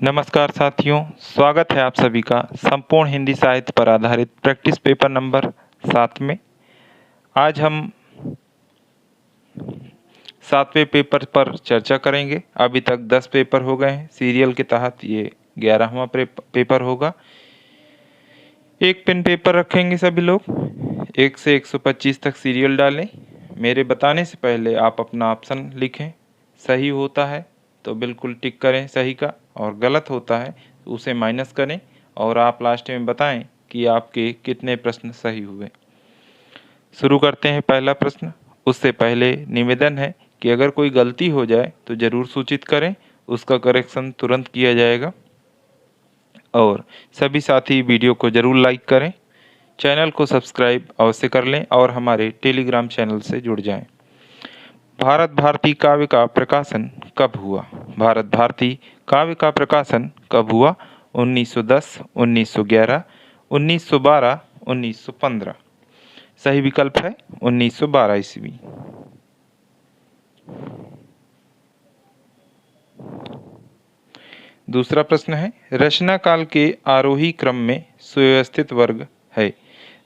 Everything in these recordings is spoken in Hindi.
नमस्कार साथियों, स्वागत है आप सभी का संपूर्ण हिंदी साहित्य पर आधारित प्रैक्टिस पेपर नंबर 7 में। आज हम 7वें पेपर पर चर्चा करेंगे। अभी तक 10 पेपर हो गए हैं। सीरियल के तहत ये 11वां पेपर होगा। एक पेन पेपर रखेंगे सभी लोग। 1 से 125 तक सीरियल डालें। मेरे बताने से पहले आप अपना ऑप्शन लिखें। सही होता है तो बिल्कुल टिक करें सही का, और गलत होता है तो उसे माइनस करें, और आप लास्ट में बताएं कि आपके कितने प्रश्न सही हुए। शुरू करते हैं पहला प्रश्न। उससे पहले निवेदन है कि अगर कोई गलती हो जाए तो ज़रूर सूचित करें, उसका करेक्शन तुरंत किया जाएगा। और सभी साथी वीडियो को ज़रूर लाइक करें, चैनल को सब्सक्राइब अवश्य कर लें और हमारे टेलीग्राम चैनल से जुड़ जाएं। भारत भारती काव्य का प्रकाशन कब हुआ? भारत भारती काव्य का प्रकाशन कब हुआ? 1910, 1911, 1912, 1915। सही विकल्प है 1912 ईस्वी। दूसरा प्रश्न है, रचना काल के आरोही क्रम में सुव्यवस्थित वर्ग है।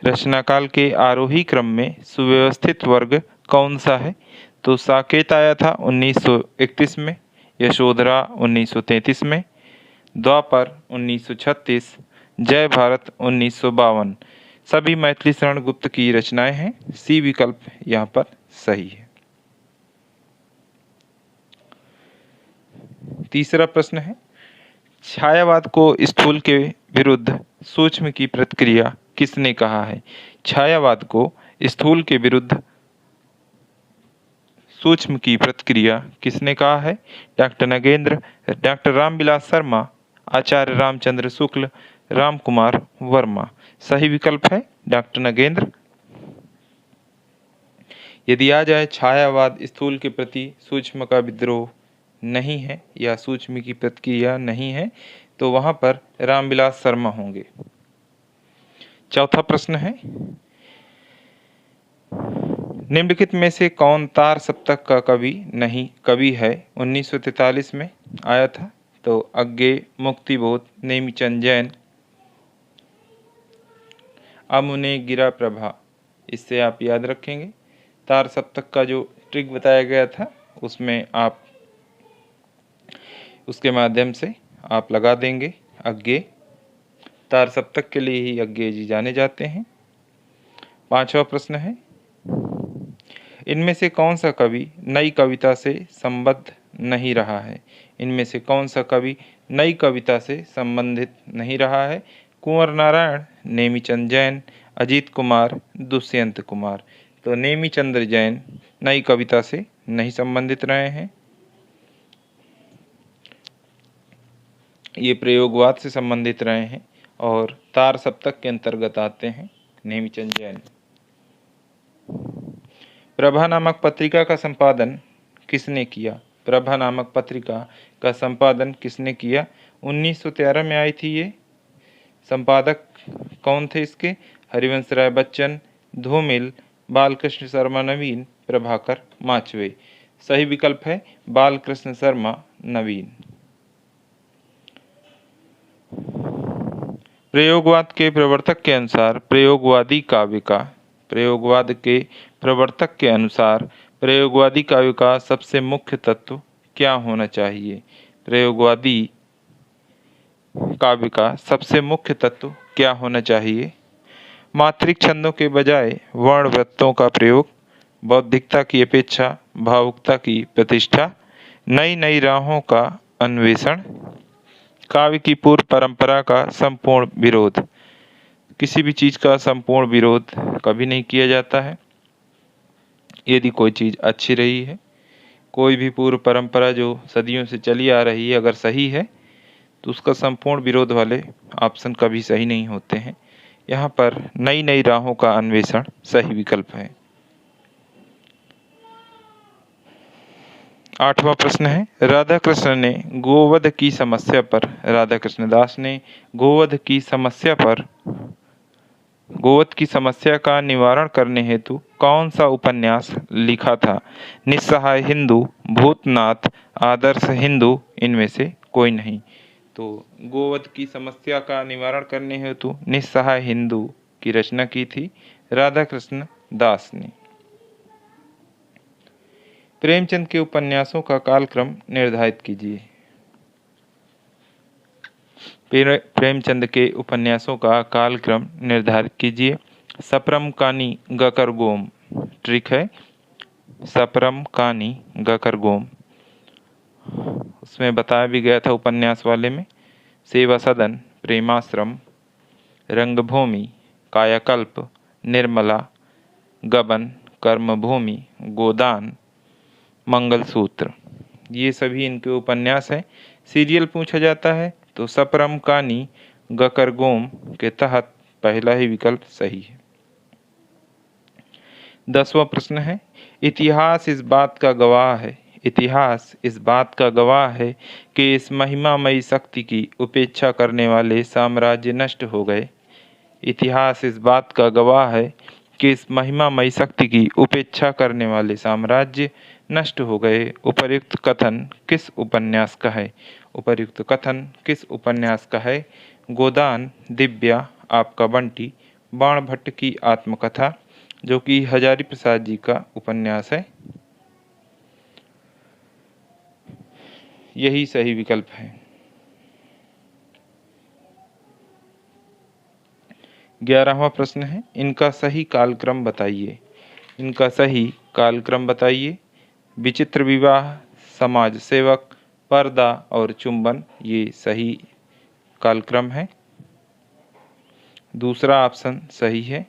रचना काल के आरोही क्रम में सुव्यवस्थित वर्ग कौन सा है? तो साकेत आया था 1931 में, यशोधरा 1933 में, द्वापर 1936, जय भारत 1952। सभी मैथिली शरण गुप्त की रचनाएं हैं। सी विकल्प यहाँ पर सही है। तीसरा प्रश्न है, छायावाद को स्थूल के विरुद्ध सूक्ष्म की प्रतिक्रिया किसने कहा है? छायावाद को स्थूल के विरुद्ध सूक्ष्म की प्रतिक्रिया किसने कहा है? डॉक्टर नगेंद्र, डॉक्टर रामविलास शर्मा, आचार्य रामचंद्र शुक्ल, राम कुमार वर्मा। सही विकल्प है डॉक्टर नगेंद्र। यदि आ जाए छायावाद स्थूल के प्रति सूक्ष्म का विद्रोह नहीं है या सूक्ष्म की प्रतिक्रिया नहीं है, तो वहां पर रामविलास शर्मा होंगे। चौथा प्रश्न है, निम्नलिखित में से कौन तार सप्तक का कवि है? 1943 में आया था। तो अज्ञे, मुक्तिबोध, नेमीचंद जैन, अमुने गिरा प्रभा। इससे आप याद रखेंगे। तार सप्तक का जो ट्रिक बताया गया था उसमें आप उसके माध्यम से आप लगा देंगे। अज्ञे तार सप्तक के लिए ही अज्ञे जी जाने जाते हैं। पांचवा प्रश्न है, इनमें से कौन सा कवि नई कविता से संबद्ध नहीं रहा है? इनमें से कौन सा कवि नई कविता से संबंधित नहीं रहा है? कुंवर नारायण, नेमीचंद जैन, अजीत कुमार, दुष्यंत कुमार। तो नेमीचंद्र जैन नई कविता से नहीं संबंधित रहे हैं। ये प्रयोगवाद से संबंधित रहे हैं और तार सप्तक के अंतर्गत आते हैं नेमीचंद जैन। प्रभा नामक पत्रिका का संपादन किसने किया? प्रभा नामक पत्रिका का संपादन किसने किया? 1913 में आई थी ये। संपादक कौन थे इसके? हरिवंश राय बच्चन, धूमिल, बालकृष्ण शर्मा नवीन, प्रभाकर माचवे। सही विकल्प है बालकृष्ण शर्मा नवीन। प्रयोगवाद के प्रवर्तक के अनुसार प्रयोगवादी काव्य का प्रयोगवाद के प्रवर्तक के अनुसार प्रयोगवादी काव्य का सबसे मुख्य तत्व क्या होना चाहिए? प्रयोगवादी काव्य का सबसे मुख्य तत्व क्या होना चाहिए? मात्रिक छंदों के बजाय वर्ण वृत्तों का प्रयोग, बौद्धिकता की अपेक्षा भावुकता की प्रतिष्ठा, नई नई राहों का अन्वेषण, काव्य की पूर्व परंपरा का संपूर्ण विरोध। किसी भी चीज़ का संपूर्ण विरोध कभी नहीं किया जाता है। यदि कोई चीज़ अच्छी रही है, कोई भी पूर्व परंपरा जो सदियों से चली आ रही है अगर सही है, तो उसका संपूर्ण विरोध वाले ऑप्शन कभी सही नहीं होते हैं। यहाँ पर नई नई राहों का अन्वेषण सही विकल्प है। आठवां प्रश्न है, राधा कृष्ण ने गोवध की समस्या पर राधा कृष्ण दास ने गोवध की समस्या का निवारण करने हेतु कौन सा उपन्यास लिखा था? निस्सहाय हिंदू, भूतनाथ, आदर्श हिंदू, इनमें से कोई नहीं। तो गोवध की समस्या का निवारण करने हेतु निस्सहाय हिंदू की रचना की थी राधा कृष्ण दास ने। प्रेमचंद के उपन्यासों का कालक्रम निर्धारित कीजिए। प्रेमचंद के उपन्यासों का कालक्रम निर्धारित कीजिए। सप्रम कानी गकर गोम, ट्रिक है सप्रम कानी गकर गोम, उसमें बताया भी गया था उपन्यास वाले में। सेवा सदन, प्रेमाश्रम, रंगभूमि, कायाकल्प, निर्मला, गबन, कर्मभूमि, गोदान, मंगलसूत्र, ये सभी इनके उपन्यास हैं। सीरियल पूछा जाता है तो सप्रम कानी गकर गोम के तहत पहला ही विकल्प सही है। 10वां प्रश्न है, इतिहास इस बात का गवाह है, इतिहास इस बात का गवाह है कि इस महिमामयी शक्ति की उपेक्षा करने वाले साम्राज्य नष्ट हो गए। इतिहास इस बात का गवाह है कि इस महिमामयी शक्ति की उपेक्षा करने वाले साम्राज्य नष्ट हो गए। उपर्युक्त कथन किस उपन्यास का है? उपर्युक्त कथन किस उपन्यास का है? गोदान, दिव्या, आपका बंटी, बाण भट्ट की आत्मकथा, जो कि हजारी प्रसाद जी का उपन्यास है। यही सही विकल्प है। 11वां प्रश्न है, इनका सही कालक्रम बताइए। इनका सही कालक्रम बताइए। विचित्र विवाह, समाज सेवक, पर्दा और चुंबन, ये सही कालक्रम है। दूसरा ऑप्शन सही है।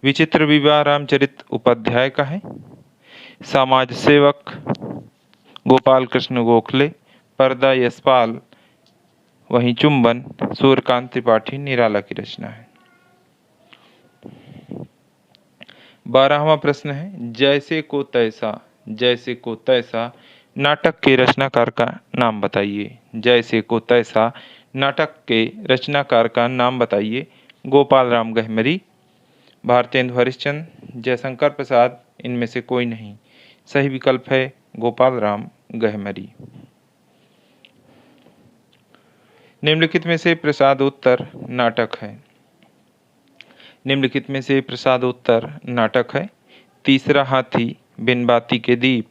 विचित्र विवाह रामचरित उपाध्याय का है। समाज सेवक गोपाल कृष्ण गोखले, पर्दा यशपाल, वहीं चुंबन सूर्यकांत त्रिपाठी निराला की रचना है। 12वां प्रश्न है, जैसे को तैसा, जैसे को तैसा नाटक के रचनाकार का नाम बताइए। जैसे को तैसा नाटक के रचनाकार का नाम बताइए। गोपाल राम गहमरी, भारतेंदु हरिश्चंद्र, जयशंकर प्रसाद, इनमें से कोई नहीं। सही विकल्प है गोपाल राम गहमरी। निम्नलिखित में से प्रसादोत्तर नाटक है। निम्नलिखित में से प्रसादोत्तर नाटक है। तीसरा हाथी, बिन बाती के दीप,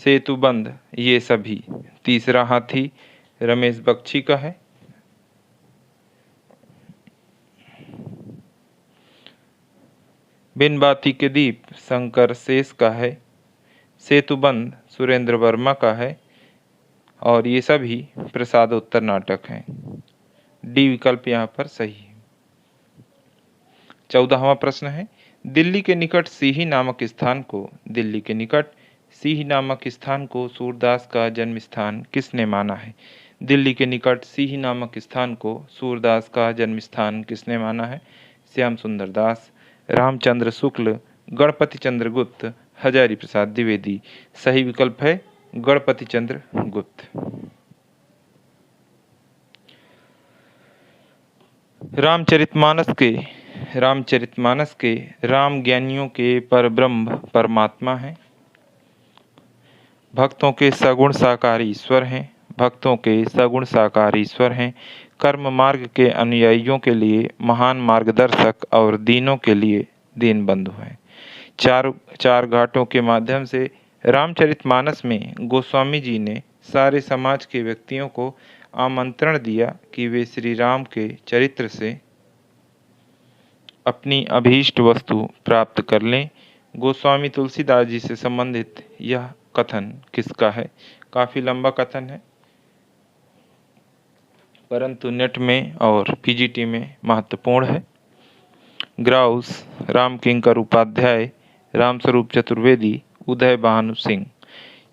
सेतुबंध, ये सभी। तीसरा हाथी रमेश बख्शी का है। बिन बाती के दीप शंकर शेष का है। सेतुबंध सुरेंद्र वर्मा का है। और ये सभी प्रसादोत्तर नाटक हैं। डी विकल्प यहाँ पर सही है। 14वां प्रश्न है, दिल्ली के निकट सीही नामक स्थान को, दिल्ली के निकट सीही नामक स्थान को सूरदास का जन्म स्थान किसने माना है? दिल्ली के निकट सीही नामक स्थान को सूरदास का जन्म स्थान किसने माना है? श्याम सुंदर दास, रामचंद्र शुक्ल, गणपति चंद्र गुप्त, हजारी प्रसाद द्विवेदी। सही विकल्प है गणपति चंद्र गुप्त। रामचरितमानस के राम ज्ञानियों के परब्रह्म परमात्मा हैं। भक्तों के सगुण साकार ईश्वर हैं। भक्तों के सगुण साकार ईश्वर हैं। कर्म मार्ग के अनुयायियों के लिए महान मार्गदर्शक और दीनों के लिए दीन बंधु हैं। चार घाटों के माध्यम से रामचरितमानस में गोस्वामी जी ने सारे समाज के व्यक्तियों को आमंत्रण दिया कि वे श्री राम के चरित्र से अपनी अभीष्ट वस्तु प्राप्त कर लें। गोस्वामी तुलसीदास जी से संबंधित यह कथन किसका है? काफ़ी लंबा कथन है, परंतु नेट में और पीजीटी में महत्वपूर्ण है। ग्राउस, रामकिंकर उपाध्याय, रामस्वरूप चतुर्वेदी, उदय भानु सिंह।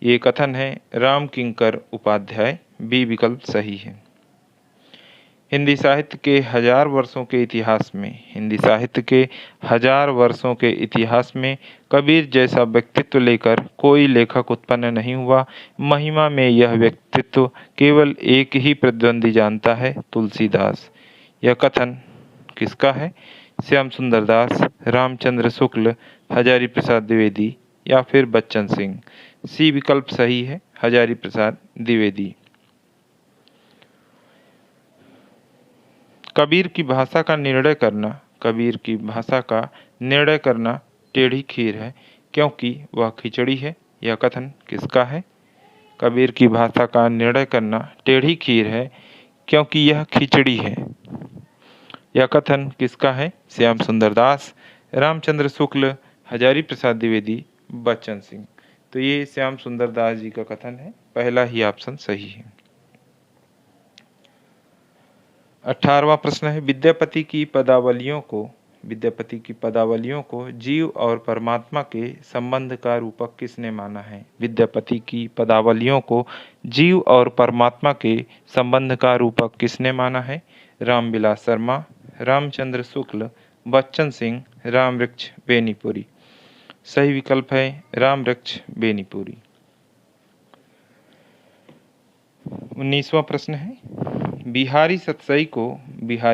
ये कथन है रामकिंकर उपाध्याय। बी विकल्प सही है। हिंदी साहित्य के हजार वर्षों के इतिहास में, हिंदी साहित्य के हजार वर्षों के इतिहास में कबीर जैसा व्यक्तित्व लेकर कोई लेखक उत्पन्न नहीं हुआ। महिमा में यह व्यक्तित्व केवल एक ही प्रतिद्वंदी जानता है, तुलसीदास। यह कथन किसका है? श्याम सुंदर दास, रामचंद्र शुक्ल, हजारी प्रसाद द्विवेदी या फिर बच्चन सिंह। सी विकल्प सही है, हजारी प्रसाद द्विवेदी। कबीर की भाषा का निर्णय करना, कबीर की भाषा का निर्णय करना टेढ़ी खीर है क्योंकि वह खिचड़ी है। यह कथन किसका है? कबीर की भाषा का निर्णय करना टेढ़ी खीर है क्योंकि यह खिचड़ी है। यह कथन किसका है? श्याम सुंदर दास, रामचंद्र शुक्ल, हजारी प्रसाद द्विवेदी, बच्चन सिंह। तो ये श्याम सुंदर दास जी का कथन है। पहला ही ऑप्शन सही है। 18वां प्रश्न है, विद्यापति की पदावलियों को जीव और परमात्मा के संबंध का रूपक किसने माना है? विद्यापति की पदावलियों को जीव और परमात्मा के संबंध का रूपक किसने माना है? रामविलास शर्मा, रामचंद्र शुक्ल, बच्चन सिंह, रामवृक्ष बेनीपुरी। सही विकल्प है रामवृक्ष बेनीपुरी। 19वां प्रश्न है, बिहारी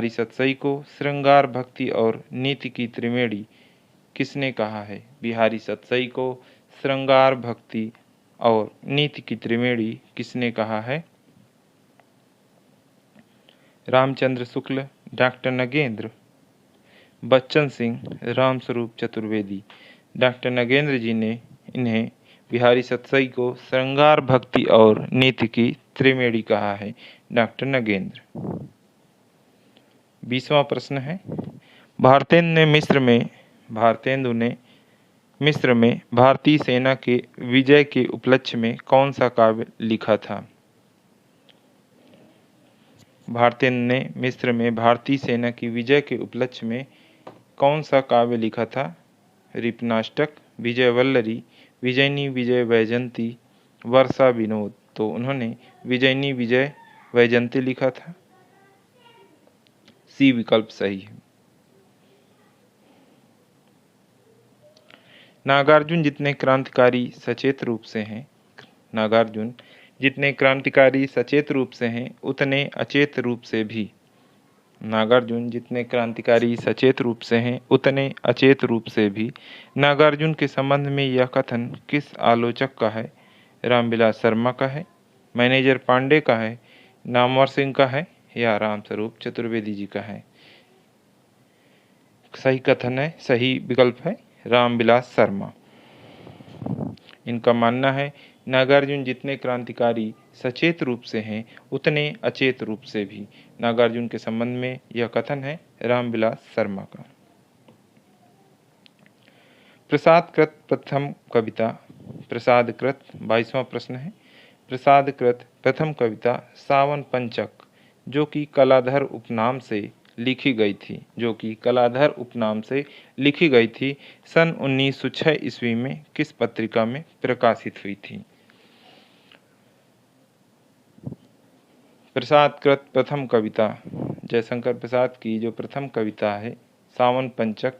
सतसई को श्रृंगार, भक्ति और नीति की त्रिवेणी किसने कहा है? बिहारी सतसई को श्रृंगार, भक्ति और नीति की त्रिवेणी किसने कहा है? रामचंद्र शुक्ल, डॉक्टर नगेंद्र, बच्चन सिंह, रामस्वरूप चतुर्वेदी। डॉक्टर नगेंद्र जी ने इन्हें बिहारी सतसई को श्रृंगार, भक्ति और नीति की त्रिवेणी कहा है। डॉक्टर नगेंद्र। 20वां प्रश्न है, भारतेंदु ने मिस्र में भारतीय सेना के विजय के उपलक्ष्य में कौन सा काव्य लिखा था? भारतेंदु ने मिस्र में भारतीय सेना की विजय के उपलक्ष्य में कौन सा काव्य लिखा था? रिपनाष्टक, विजय वल्लरी, विजयनी विजय वैजयंती, वर्षा विनोद। तो उन्होंने विजयनी विजय वैजयंती लिखा था। सी विकल्प सही है। नागार्जुन जितने क्रांतिकारी सचेत रूप से हैं, नागार्जुन जितने क्रांतिकारी सचेत रूप से हैं उतने अचेत रूप से भी, नागार्जुन जितने क्रांतिकारी सचेत रूप से हैं उतने अचेत रूप से भी। नागार्जुन के संबंध में यह कथन किस आलोचक का है? रामविलास शर्मा का है, मैनेजर पांडे का है, नामवर सिंह का है या रामस्वरूप चतुर्वेदी जी का है? सही कथन है, सही विकल्प है रामविलास शर्मा। इनका मानना है नागार्जुन जितने क्रांतिकारी सचेत रूप से हैं उतने अचेत रूप से भी। नागार्जुन के संबंध में यह कथन है रामविलास शर्मा का। प्रसादकृत प्रथम कविता, प्रसादकृत 22वां प्रश्न है, प्रसादकृत प्रथम कविता सावन पंचक जो कि कलाधर उपनाम से लिखी गई थी, सन 1906 ईस्वी में किस पत्रिका में प्रकाशित हुई थी? प्रसादकृत प्रथम कविता जयशंकर प्रसाद की जो प्रथम कविता है सावन पंचक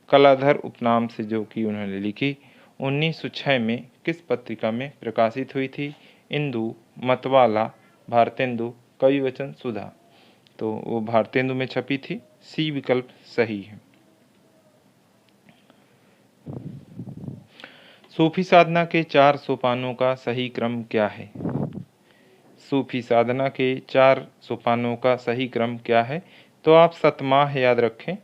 कलाधर उपनाम से जो कि उन्होंने लिखी 1906 में किस पत्रिका में प्रकाशित हुई थी? इंदु, मतवाला, भारतेंदु, कविवचन, सुधा। तो वो भारतेंदु में छपी थी। सी विकल्प सही है। सूफी साधना के 4 सोपानों का सही क्रम क्या है? सूफी साधना के 4 सोपानों का सही क्रम क्या है? तो आप सतमाह याद रखें,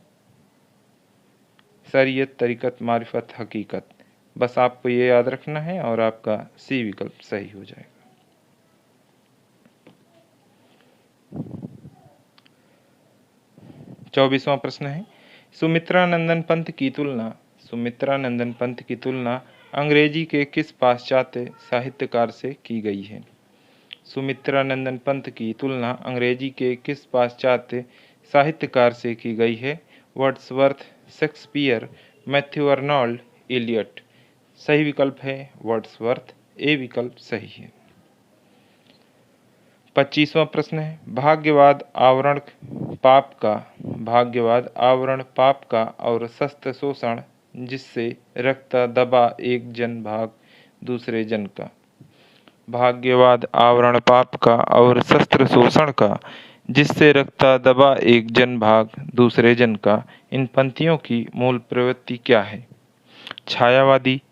शरीयत, तरीकत, मारिफत, हकीकत। बस आपको ये याद रखना है और आपका सी विकल्प सही हो जाएगा। 24वां प्रश्न है, सुमित्रानंदन पंत की तुलना अंग्रेजी के किस पाश्चात्य साहित्यकार से की गई है? सुमित्रानंदन पंत की तुलना अंग्रेजी के किस पाश्चात्य साहित्यकार से की गई है? Wordsworth, Shakespeare, Matthew Arnold, Eliot. सही विकल्प है वर्ड्सवर्थ। ए विकल्प सही है। 25वां प्रश्न है, भाग्यवाद आवरण पाप का और शस्त्र शोषण जिससे रक्त दबा एक जन भाग दूसरे जन का। भाग्यवाद आवरण पाप का और शस्त्र शोषण का जिससे रखता दबा एक जन भाग दूसरे जन का। इन पंक्तियों की मूल प्रवृत्ति क्या है? छायावादी,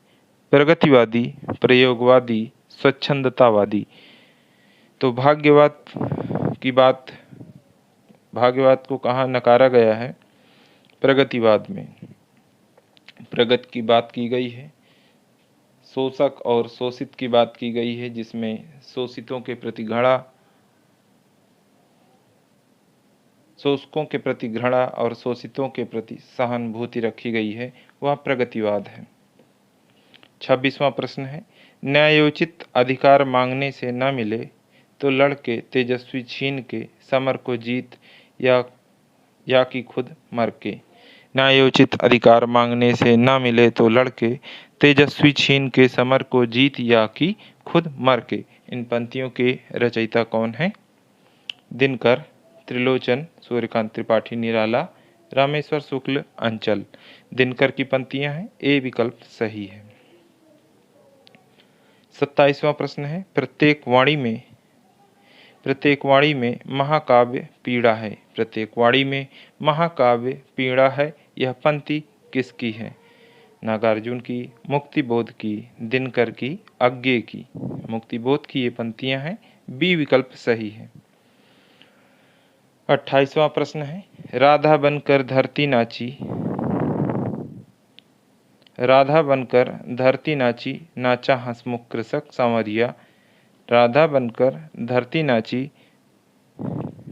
प्रगतिवादी, प्रयोगवादी, स्वच्छंदतावादी। तो भाग्यवाद भाग्यवाद को कहाँ नकारा गया है? प्रगतिवाद में। प्रगति की बात की गई है, शोषक और शोषित की बात की गई है, जिसमें शोषितों के प्रति घृणा, शोषकों के प्रति घृणा और शोषितों के प्रति सहानुभूति रखी गई है, वह प्रगतिवाद है। 26वां प्रश्न है, न्यायोचित अधिकार मांगने से न मिले तो लड़के तेजस्वी छीन के समर को जीत या कि खुद मर के। न्यायोचित अधिकार मांगने से न मिले तो लड़के तेजस्वी छीन के समर को जीत या कि खुद मर के। इन पंक्तियों के रचयिता कौन है? दिनकर, त्रिलोचन, सूर्यकांत त्रिपाठी निराला, रामेश्वर शुक्ल, अंचल। दिनकर की पंक्तियां हैं, ए विकल्प सही है। 27वां प्रश्न है, प्रत्येक वाणी में महाकाव्य पीड़ा है। प्रत्येक वाणी में महाकाव्य पीड़ा है, यह पंक्ति किसकी है? नागार्जुन की, मुक्तिबोध की, दिनकर की, अज्ञे की। मुक्तिबोध की ये पंक्तियां हैं, बी विकल्प सही है। 28वां प्रश्न है, राधा बनकर धरती नाची, राधा बनकर धरती नाची, नाचा हंसमुख कृषक सांवरिया। राधा बनकर धरती नाची,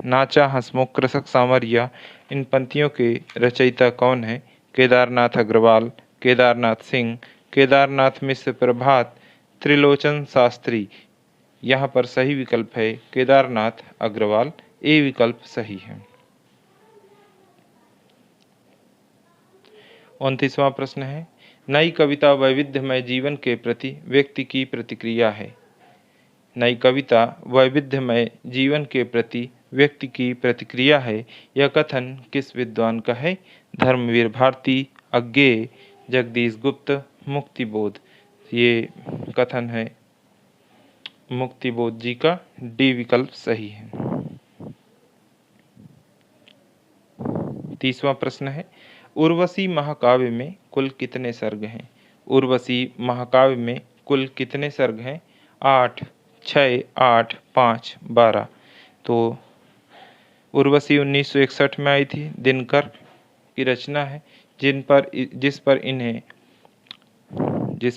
नाचा हंसमुख कृषक सांवरिया। इन पंक्तियों के रचयिता कौन है? केदारनाथ अग्रवाल, केदारनाथ सिंह, केदारनाथ मिश्र प्रभात, त्रिलोचन शास्त्री। यहाँ पर सही विकल्प है केदारनाथ अग्रवाल, ए विकल्प सही है। 29वां प्रश्न है, नई कविता वैविध्यमय जीवन के प्रति व्यक्ति की प्रतिक्रिया है। नई कविता वैविध्यमय जीवन के प्रति व्यक्ति की प्रतिक्रिया है, यह कथन किस विद्वान का है? धर्मवीर भारती, अज्ञेय, जगदीश गुप्त, मुक्तिबोध। ये कथन है मुक्तिबोध जी का, डी विकल्प सही है। 30वां प्रश्न है, उर्वशी महाकाव्य में कुल कितने सर्ग हैं? उर्वशी महाकाव्य में कुल कितने सर्ग हैं? 8, 6, 8, 5, 12। तो उर्वशी 1961 में आई थी, दिनकर की रचना है, जिस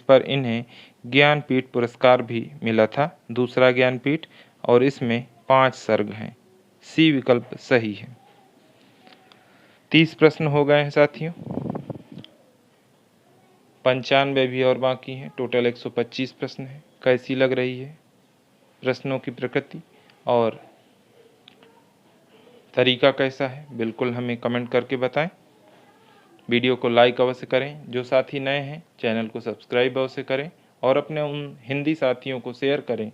पर इन्हें ज्ञानपीठ पुरस्कार भी मिला था, दूसरा ज्ञानपीठ, और इसमें 5 सर्ग हैं, सी विकल्प सही है। 30 प्रश्न हो गए हैं साथियों, 95 भी और बाकी हैं, टोटल 125 प्रश्न हैं। कैसी लग रही है प्रश्नों की प्रकृति और तरीका कैसा है? बिल्कुल हमें कमेंट करके बताएं। वीडियो को लाइक अवश्य करें, जो साथी नए हैं चैनल को सब्सक्राइब अवश्य करें और अपने उन हिंदी साथियों को शेयर करें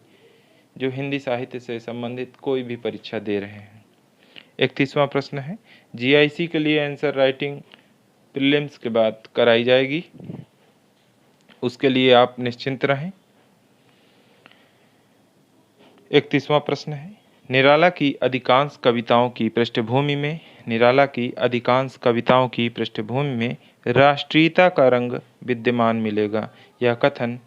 जो हिंदी साहित्य से संबंधित कोई भी परीक्षा दे रहे हैं। 31वां प्रश्न है, जीआईसी के लिए आंसर राइटिंग प्रीलिम्स के बाद कराई जाएगी, उसके लिए आप निश्चिंत रहें। 31वां प्रश्न है, निराला की अधिकांश कविताओं की पृष्ठभूमि में राष्ट्रीयता का रंग विद्यमान मिलेगा, यह कथन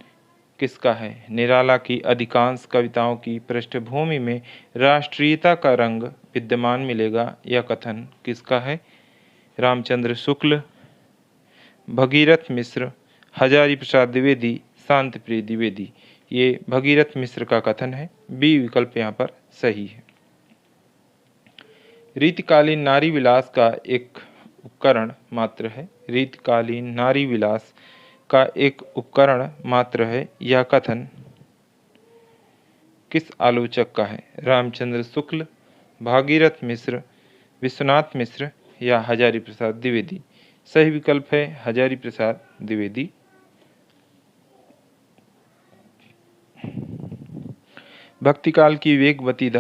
किसका है? निराला की अधिकांश कविताओं की पृष्ठभूमि में राष्ट्रीयता का रंग विद्यमान मिलेगा, यह कथन किसका है? रामचंद्र शुक्ल, भगीरथ मिश्र, हजारी प्रसाद द्विवेदी, शांतिप्रिय द्विवेदी। ये भगीरथ मिश्र का कथन है, बी विकल्प यहाँ पर सही है। रीतिकालीन नारी विलास का एक उपकरण मात्र है, रीतिकालीन नारी विलास का एक उपकरण मात्र है, यह कथन किस आलोचक का है? रामचंद्र शुक्ल, भागीरथ मिश्र, विश्वनाथ मिश्र या हजारी प्रसाद द्विवेदी। सही विकल्प है हजारी प्रसाद द्विवेदी। भक्तिकाल की वेगवती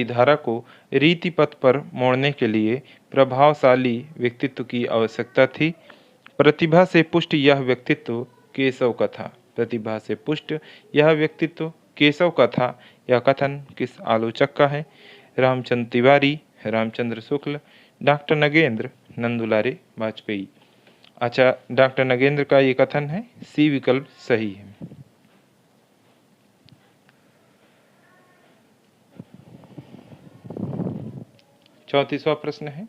धारा को रीतिपथ पर मोड़ने के लिए प्रभावशाली व्यक्तित्व की आवश्यकता थी। प्रतिभा से पुष्ट यह व्यक्तित्व केशव का था। प्रतिभा से पुष्ट यह व्यक्तित्व केशव का था, यह कथन किस आलोचक का है? रामचंद्र तिवारी, रामचंद्र शुक्ल, डॉक्टर नगेंद्र, नंदुलारे वाजपेयी। अच्छा, डॉक्टर नगेंद्र का ये कथन है, सी विकल्प सही है। 34वां प्रश्न है,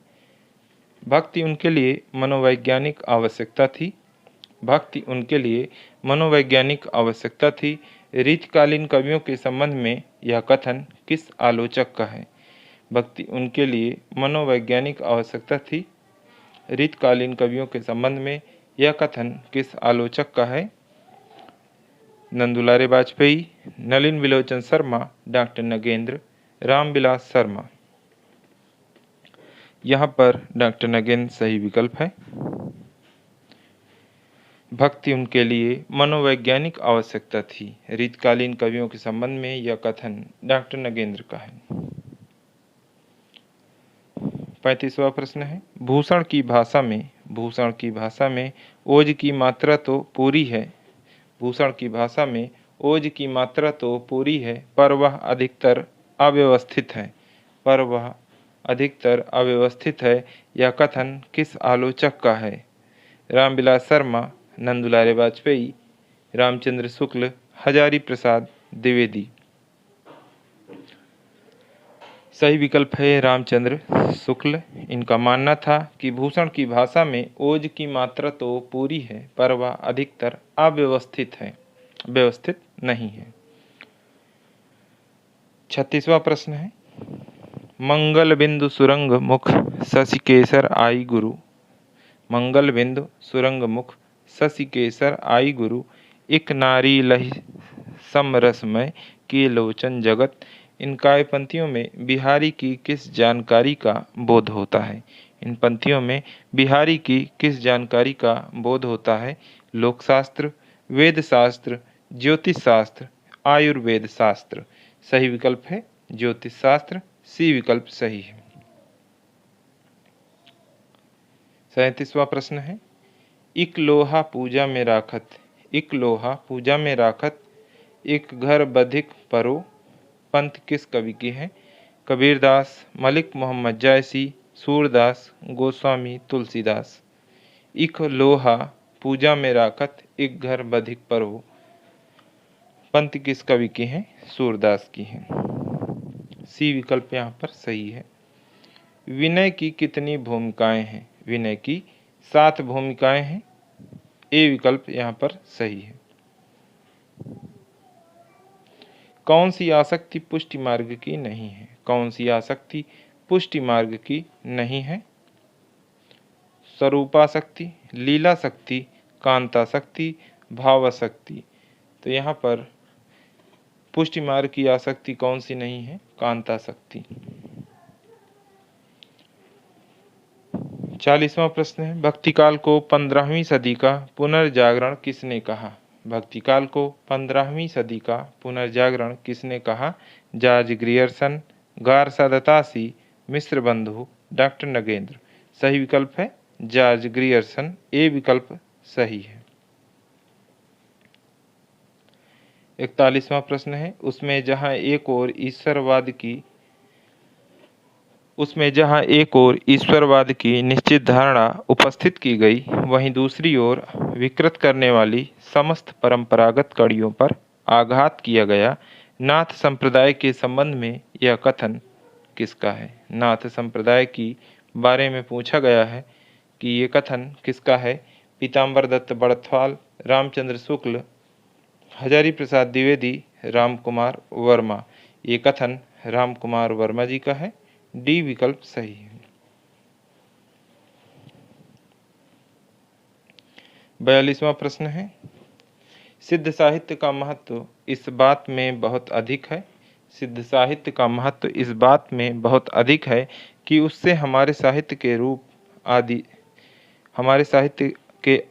भक्ति उनके लिए मनोवैज्ञानिक आवश्यकता थी। भक्ति उनके लिए मनोवैज्ञानिक आवश्यकता थी। रीतकालीन कवियों के संबंध में यह कथन किस आलोचक का है? भक्ति उनके लिए मनोवैज्ञानिक आवश्यकता थी। रीतकालीन कवियों के संबंध में यह कथन किस आलोचक का है? नंदुलारे वाजपेयी, नलिन विलोचन शर्मा, डॉक्टर नगेंद्र, रामविलास शर्मा। यहाँ पर डॉक्टर नगेंद्र सही विकल्प है। भक्ति उनके लिए मनोवैज्ञानिक आवश्यकता थी। रीतकालीन कवियों के संबंध में यह कथन डॉक्टर नगेंद्र का है। 35वां प्रश्न है, भूषण की भाषा में ओज की मात्रा तो पूरी है। भूषण की भाषा में ओज की मात्रा तो पूरी है, पर वह अधिकतर अव्यवस्थित है। पर वह अधिकतर अव्यवस्थित है। यह कथन किस आलोचक का है? रामविलास शर्मा, नंदुलारे वाजपेयी, रामचंद्र शुक्ल, हजारी प्रसाद द्विवेदी। सही विकल्प है रामचंद्र शुक्ल। इनका मानना था कि भूषण की भाषा में ओज की मात्रा तो पूरी है, पर वह अधिकतर अव्यवस्थित है, व्यवस्थित नहीं है। 36वां प्रश्न है, मंगल बिंदु सुरंग मुख शशिकेसर आई गुरु। मंगल बिंदु सुरंग मुख शशिकेसर आई गुरु, एक नारी लहि समरसमय के लोचन जगत। इन काव्य पंक्तियों में बिहारी की किस जानकारी का बोध होता है? इन पंक्तियों में बिहारी की किस जानकारी का बोध होता है? लोकशास्त्र, वेद शास्त्र, ज्योतिष शास्त्र, आयुर्वेद शास्त्र। सही विकल्प है ज्योतिष शास्त्र। सी विकल्प सही है। 37वां प्रश्न है, इक लोहा पूजा में राखत। इक लोहा पूजा में राखत, एक घर बधिक परो। पंथ किस कवि की है? कबीरदास, मलिक मोहम्मद जायसी, सूरदास, गोस्वामी तुलसीदास। इक लोहा पूजा में राखत, एक घर बधिक परो। पंथ किस कवि की है? सूरदास की है। सी विकल्प यहाँ पर सही है। विनय की कितनी भूमिकाएं हैं? विनय की 7 भूमिकाएं हैं। ए विकल्प यहाँ पर सही है। कौन सी आसक्ति पुष्टि मार्ग की नहीं है? कौन सी आसक्ति पुष्टि मार्ग की नहीं है? स्वरूपासक्ति, लीलाशक्ति, कांताशक्ति, भावासक्ति। तो यहाँ पर पुष्टि मार्ग की आसक्ति कौन सी नहीं है? कांताशक्ति। 40वां प्रश्न है, भक्तिकाल को 15वीं सदी का पुनर्जागरण किसने कहा? भक्तिकाल को 15वीं सदी का पुनर्जागरण किसने कहा? जॉर्ज ग्रियर्सन, गारसा दत्तासी, मिश्र बंधु, डॉक्टर नगेंद्र। सही विकल्प है जॉर्ज ग्रियर्सन। ए विकल्प सही है। 41वां प्रश्न है, उसमें जहां एक और ईश्वरवाद की निश्चित धारणा उपस्थित की गई, वहीं दूसरी ओर विकृत करने वाली समस्त परंपरागत कड़ियों पर आघात किया गया। नाथ संप्रदाय के संबंध में यह कथन किसका है? नाथ संप्रदाय की बारे में पूछा गया है कि ये कथन किसका है? पीताम्बर दत्त बड़थवाल, रामचंद्र शुक्ल, हजारी प्रसाद द्विवेदी, राम कुमार वर्मा। ये कथन राम कुमार वर्मा जी का है। डी विकल्प सही है। 42वां प्रश्न है, सिद्ध साहित्य का महत्व इस बात में बहुत अधिक है। सिद्ध साहित्य का महत्व इस बात में बहुत अधिक है कि उससे हमारे साहित्य के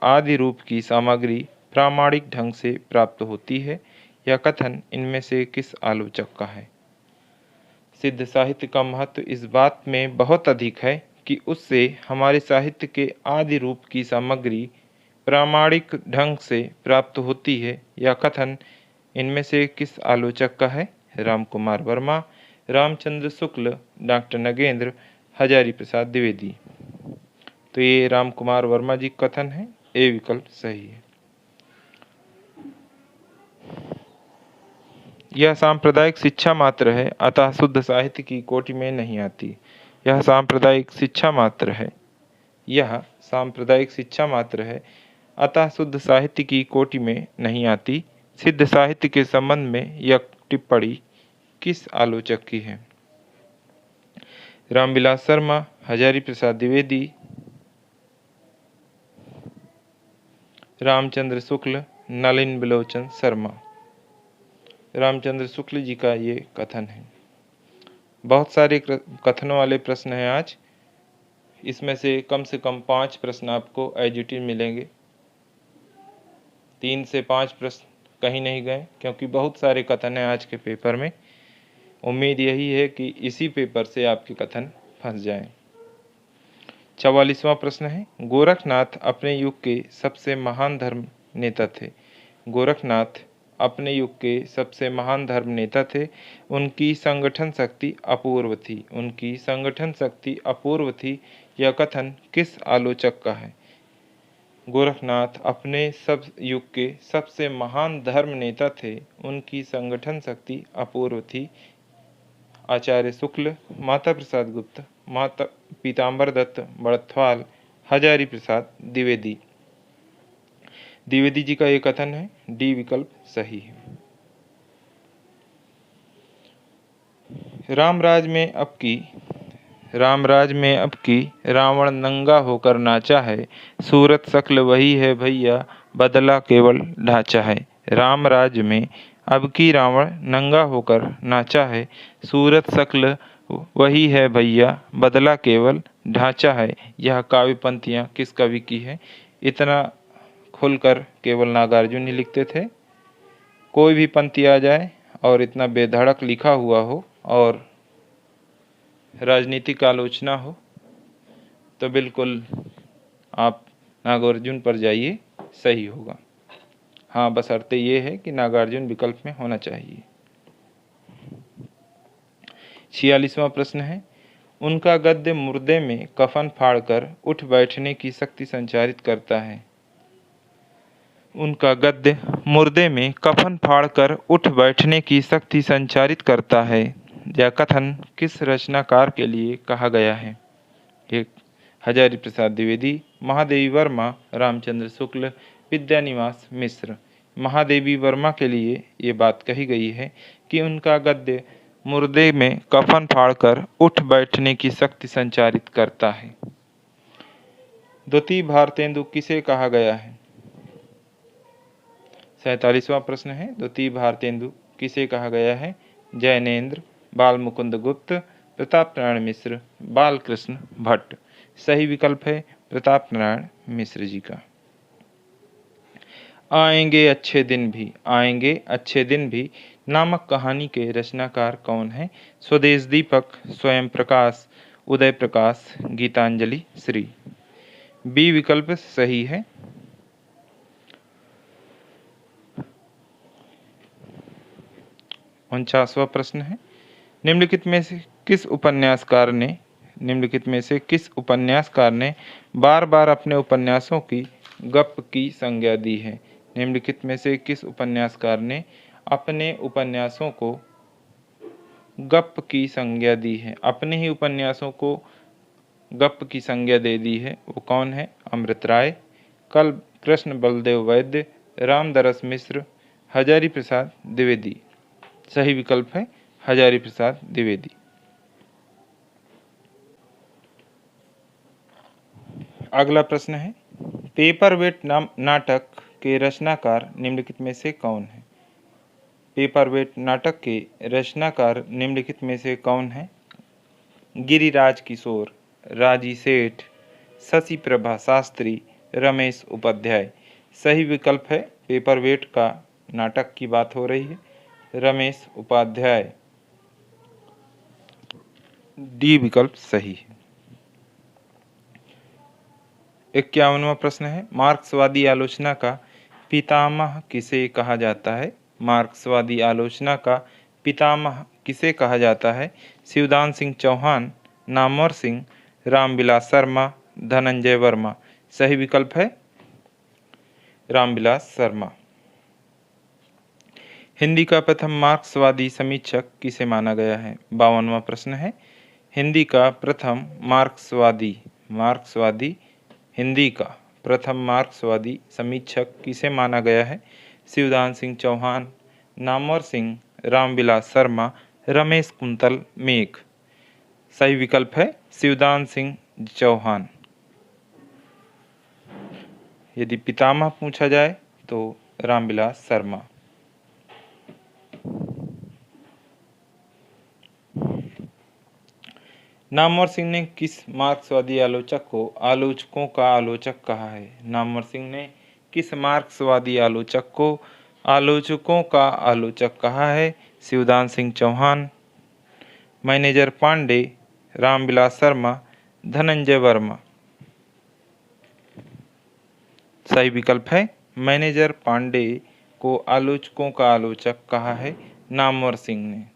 आदि रूप की सामग्री प्रामाणिक ढंग से प्राप्त होती है। यह कथन इनमें से किस आलोचक का है? सिद्ध साहित्य का महत्व इस बात में बहुत अधिक है कि उससे हमारे साहित्य के आदि रूप की सामग्री प्रामाणिक ढंग से प्राप्त होती है। यह कथन इनमें से किस आलोचक का है? राम कुमार वर्मा, रामचंद्र शुक्ल, डॉक्टर नगेंद्र, हजारी प्रसाद द्विवेदी। तो ये राम कुमार वर्मा जी कथन है। ए विकल्प सही है। यह सांप्रदायिक शिक्षा मात्र है, अतः शुद्ध साहित्य की कोटि में नहीं आती। यह सांप्रदायिक शिक्षा मात्र है। यह सांप्रदायिक शिक्षा मात्र है, अतः शुद्ध साहित्य की कोटि में नहीं आती। सिद्ध साहित्य के संबंध में यह टिप्पणी किस आलोचक की है? रामविलास शर्मा, हजारी प्रसाद द्विवेदी, रामचंद्र शुक्ल, नलिन बिलोचन शर्मा। रामचंद्र शुक्ल जी का ये कथन है। बहुत सारे कथनों वाले प्रश्न हैं आज। इसमें से कम 5 प्रश्न आपको एज मिलेंगे। 3 से 5 प्रश्न कहीं नहीं गए, क्योंकि बहुत सारे कथन हैं आज के पेपर में। उम्मीद यही है कि इसी पेपर से आपके कथन फंस जाएं। 44वां प्रश्न है, गोरखनाथ अपने युग के सबसे महान धर्म नेता थे। गोरखनाथ अपने युग के सबसे महान धर्म नेता थे। उनकी संगठन शक्ति अपूर्व थी। उनकी संगठन शक्ति अपूर्व थी। यह कथन किस आलोचक का है? गोरखनाथ अपने सब युग के सबसे महान धर्म नेता थे। उनकी संगठन शक्ति अपूर्व थी। आचार्य शुक्ल, माता प्रसाद गुप्त, माता पीताम्बर दत्त बड़थवाल, हजारी प्रसाद द्विवेदी। द्विवेदी जी का ये कथन है, डी विकल्प सही है। रामराज में अब की रावण नंगा होकर नाचा है। सूरत शक्ल वही है भैया, बदला केवल ढांचा है। रामराज में अब की रावण नंगा होकर नाचा है। सूरत शक्ल वही है भैया, बदला केवल ढांचा है। यह काव्य पंक्तियाँ किस कवि की है? इतना खुलकर केवल नागार्जुन ही लिखते थे। कोई भी पंक्ति आ जाए और इतना बेधड़क लिखा हुआ हो और राजनीतिक आलोचना हो तो बिल्कुल आप नागार्जुन पर जाइए, सही होगा। हाँ, बशर्ते ये है कि नागार्जुन विकल्प में होना चाहिए। 46वां प्रश्न है, उनका गद्य मुर्दे में कफन फाड़कर उठ बैठने की शक्ति संचारित करता है। उनका गद्य मुर्दे में कफन फाड़कर उठ बैठने की शक्ति संचारित करता है। यह कथन किस रचनाकार के लिए कहा गया है? एक, हजारी प्रसाद द्विवेदी, महादेवी वर्मा, रामचंद्र शुक्ल, विद्यानिवास मिश्र। महादेवी वर्मा के लिए ये बात कही गई है कि उनका गद्य मुर्दे में कफन फाड़कर उठ बैठने की शक्ति संचारित करता है। द्वितीय भारतेंदु किसे कहा गया है? 47वां प्रश्न है, द्वितीय भारतेंदु किसे कहा गया है? जैनेन्द्र, बालमुकुंद गुप्त, प्रताप नारायण मिश्र, बालकृष्ण भट्ट। सही विकल्प है प्रताप नारायण मिश्र जी का। आएंगे अच्छे दिन भी, आएंगे अच्छे दिन भी नामक कहानी के रचनाकार कौन है? स्वदेश दीपक, स्वयं प्रकाश, उदय प्रकाश, गीतांजलि श्री। बी विकल्प सही है। 49वां प्रश्न है, निम्नलिखित में से किस उपन्यासकार ने बार बार अपने उपन्यासों की गप की संज्ञा दी है? निम्नलिखित में से किस उपन्यासकार ने अपने उपन्यासों को गप की संज्ञा दी है? अपने ही उपन्यासों को गप की संज्ञा दे दी है, वो कौन है? अमृत राय, कल कृष्ण बलदेव वैद्य, रामदरस मिश्र, हजारी प्रसाद द्विवेदी। सही विकल्प है हजारी प्रसाद द्विवेदी। अगला प्रश्न है, पेपरवेट नाटक के रचनाकार निम्नलिखित में से कौन है? पेपरवेट नाटक के रचनाकार निम्नलिखित में से कौन है? गिरिराज किशोर, राजी सेठ, शशि प्रभा शास्त्री, रमेश उपाध्याय। सही विकल्प है, पेपरवेट का नाटक की बात हो रही है, रमेश उपाध्याय। डी विकल्प सही है। 51वां प्रश्न है, मार्क्सवादी आलोचना का पितामह किसे कहा जाता है? मार्क्सवादी आलोचना का पितामह किसे कहा जाता है? शिवदान सिंह चौहान, नामवर सिंह, रामविलास शर्मा, धनंजय वर्मा। सही विकल्प है रामविलास शर्मा। हिंदी का प्रथम मार्क्सवादी समीक्षक किसे माना गया है? 52वां प्रश्न है, हिंदी का प्रथम मार्क्सवादी हिंदी का प्रथम मार्क्सवादी समीक्षक किसे माना गया है? शिवदान सिंह चौहान, नामवर सिंह, रामविलास शर्मा, रमेश कुंतल मेघ। सही विकल्प है शिवदान सिंह चौहान। यदि पितामह पूछा जाए तो रामविलास शर्मा। नामवर सिंह ने किस मार्क्सवादी आलोचक को आलोचकों का आलोचक कहा है? नामवर सिंह ने किस मार्क्सवादी आलोचक को आलोचकों का आलोचक कहा है? शिवदान सिंह चौहान, मैनेजर पांडे, रामविलास शर्मा, धनंजय वर्मा। सही विकल्प है मैनेजर पांडे को आलोचकों का आलोचक कहा है नामवर सिंह ने।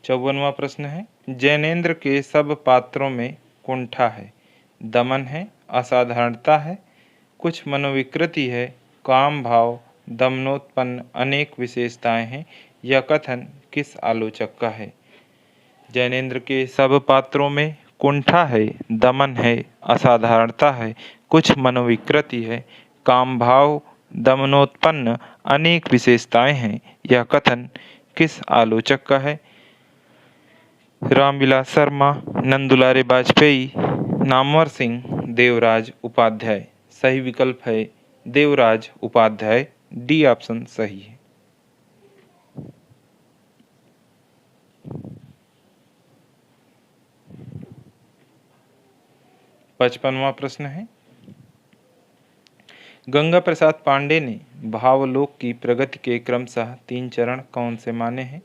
54वां प्रश्न है, जैनेन्द्र के सब पात्रों में कुंठा है, दमन है, असाधारणता है, कुछ मनोविकृति है, काम भाव, दमनोत्पन्न अनेक विशेषताएं हैं, यह कथन किस आलोचक का है? जैनेन्द्र के सब पात्रों में कुंठा है, दमन है, असाधारणता है, कुछ मनोविकृति है, काम भाव, दमनोत्पन्न अनेक विशेषताएं हैं, यह कथन किस आलोचक का है? रामविलास शर्मा, नंदुलारे वाजपेयी, नामवर सिंह, देवराज उपाध्याय। सही विकल्प है देवराज उपाध्याय। डी ऑप्शन सही है। 55वां प्रश्न है, गंगा प्रसाद पांडे ने भावलोक की प्रगति के क्रमशः 3 चरण कौन से माने हैं?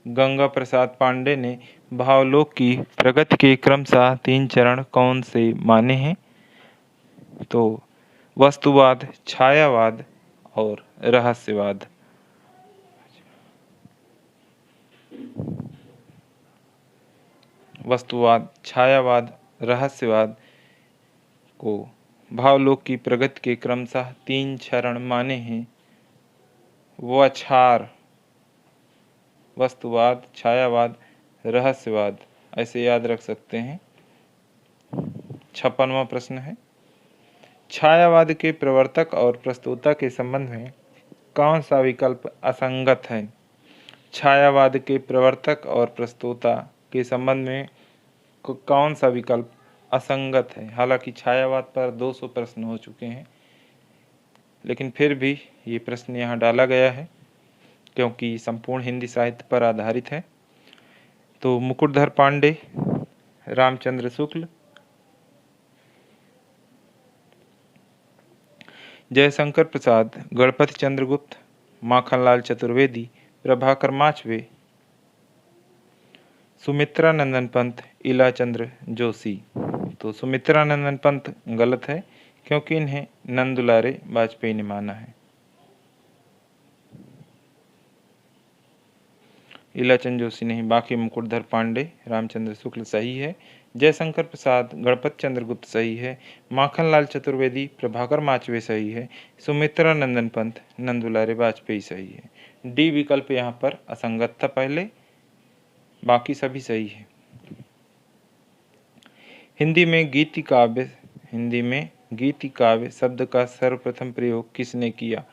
गंगा प्रसाद पांडे ने भावलोक की प्रगति के क्रमशः 3 चरण कौन से माने हैं? तो वस्तुवाद, छायावाद और रहस्यवाद। वस्तुवाद, छायावाद, रहस्यवाद को भावलोक की प्रगति के क्रमशः 3 चरण माने हैं। वछार, वस्तुवाद, छायावाद, रहस्यवाद, ऐसे याद रख सकते हैं। 56वां प्रश्न है, छायावाद के प्रवर्तक और प्रस्तोता के संबंध में कौन सा विकल्प असंगत है? छायावाद के प्रवर्तक और प्रस्तोता के संबंध में कौन सा विकल्प असंगत है? हालांकि छायावाद पर 200 प्रश्न हो चुके हैं, लेकिन फिर भी ये प्रश्न यहाँ डाला गया है क्योंकि संपूर्ण हिंदी साहित्य पर आधारित है। तो मुकुटधर पांडे, रामचंद्र शुक्ल, जयशंकर प्रसाद, गणपति चंद्रगुप्त, माखनलाल चतुर्वेदी, प्रभाकर माचवे, सुमित्रा नंदन पंत, इलाचंद्र जोशी। तो सुमित्रा नंदन पंत गलत है क्योंकि इन्हें नंदुलारे वाजपेयी ने माना है। इलाचंद जोशी नहीं, बाकी मुकुटधर पांडे, रामचंद्र शुक्ल सही है, जयशंकर प्रसाद, गणपत चंद्रगुप्त सही है, माखनलाल चतुर्वेदी, प्रभाकर माचवे सही है, सुमित्रा नंदन पंत, नंदुलारे वाजपेयी सही है। डी विकल्प यहाँ पर असंगत था पहले, बाकी सभी सही है। हिंदी में गीति काव्य शब्द का सर्वप्रथम प्रयोग किसने किया?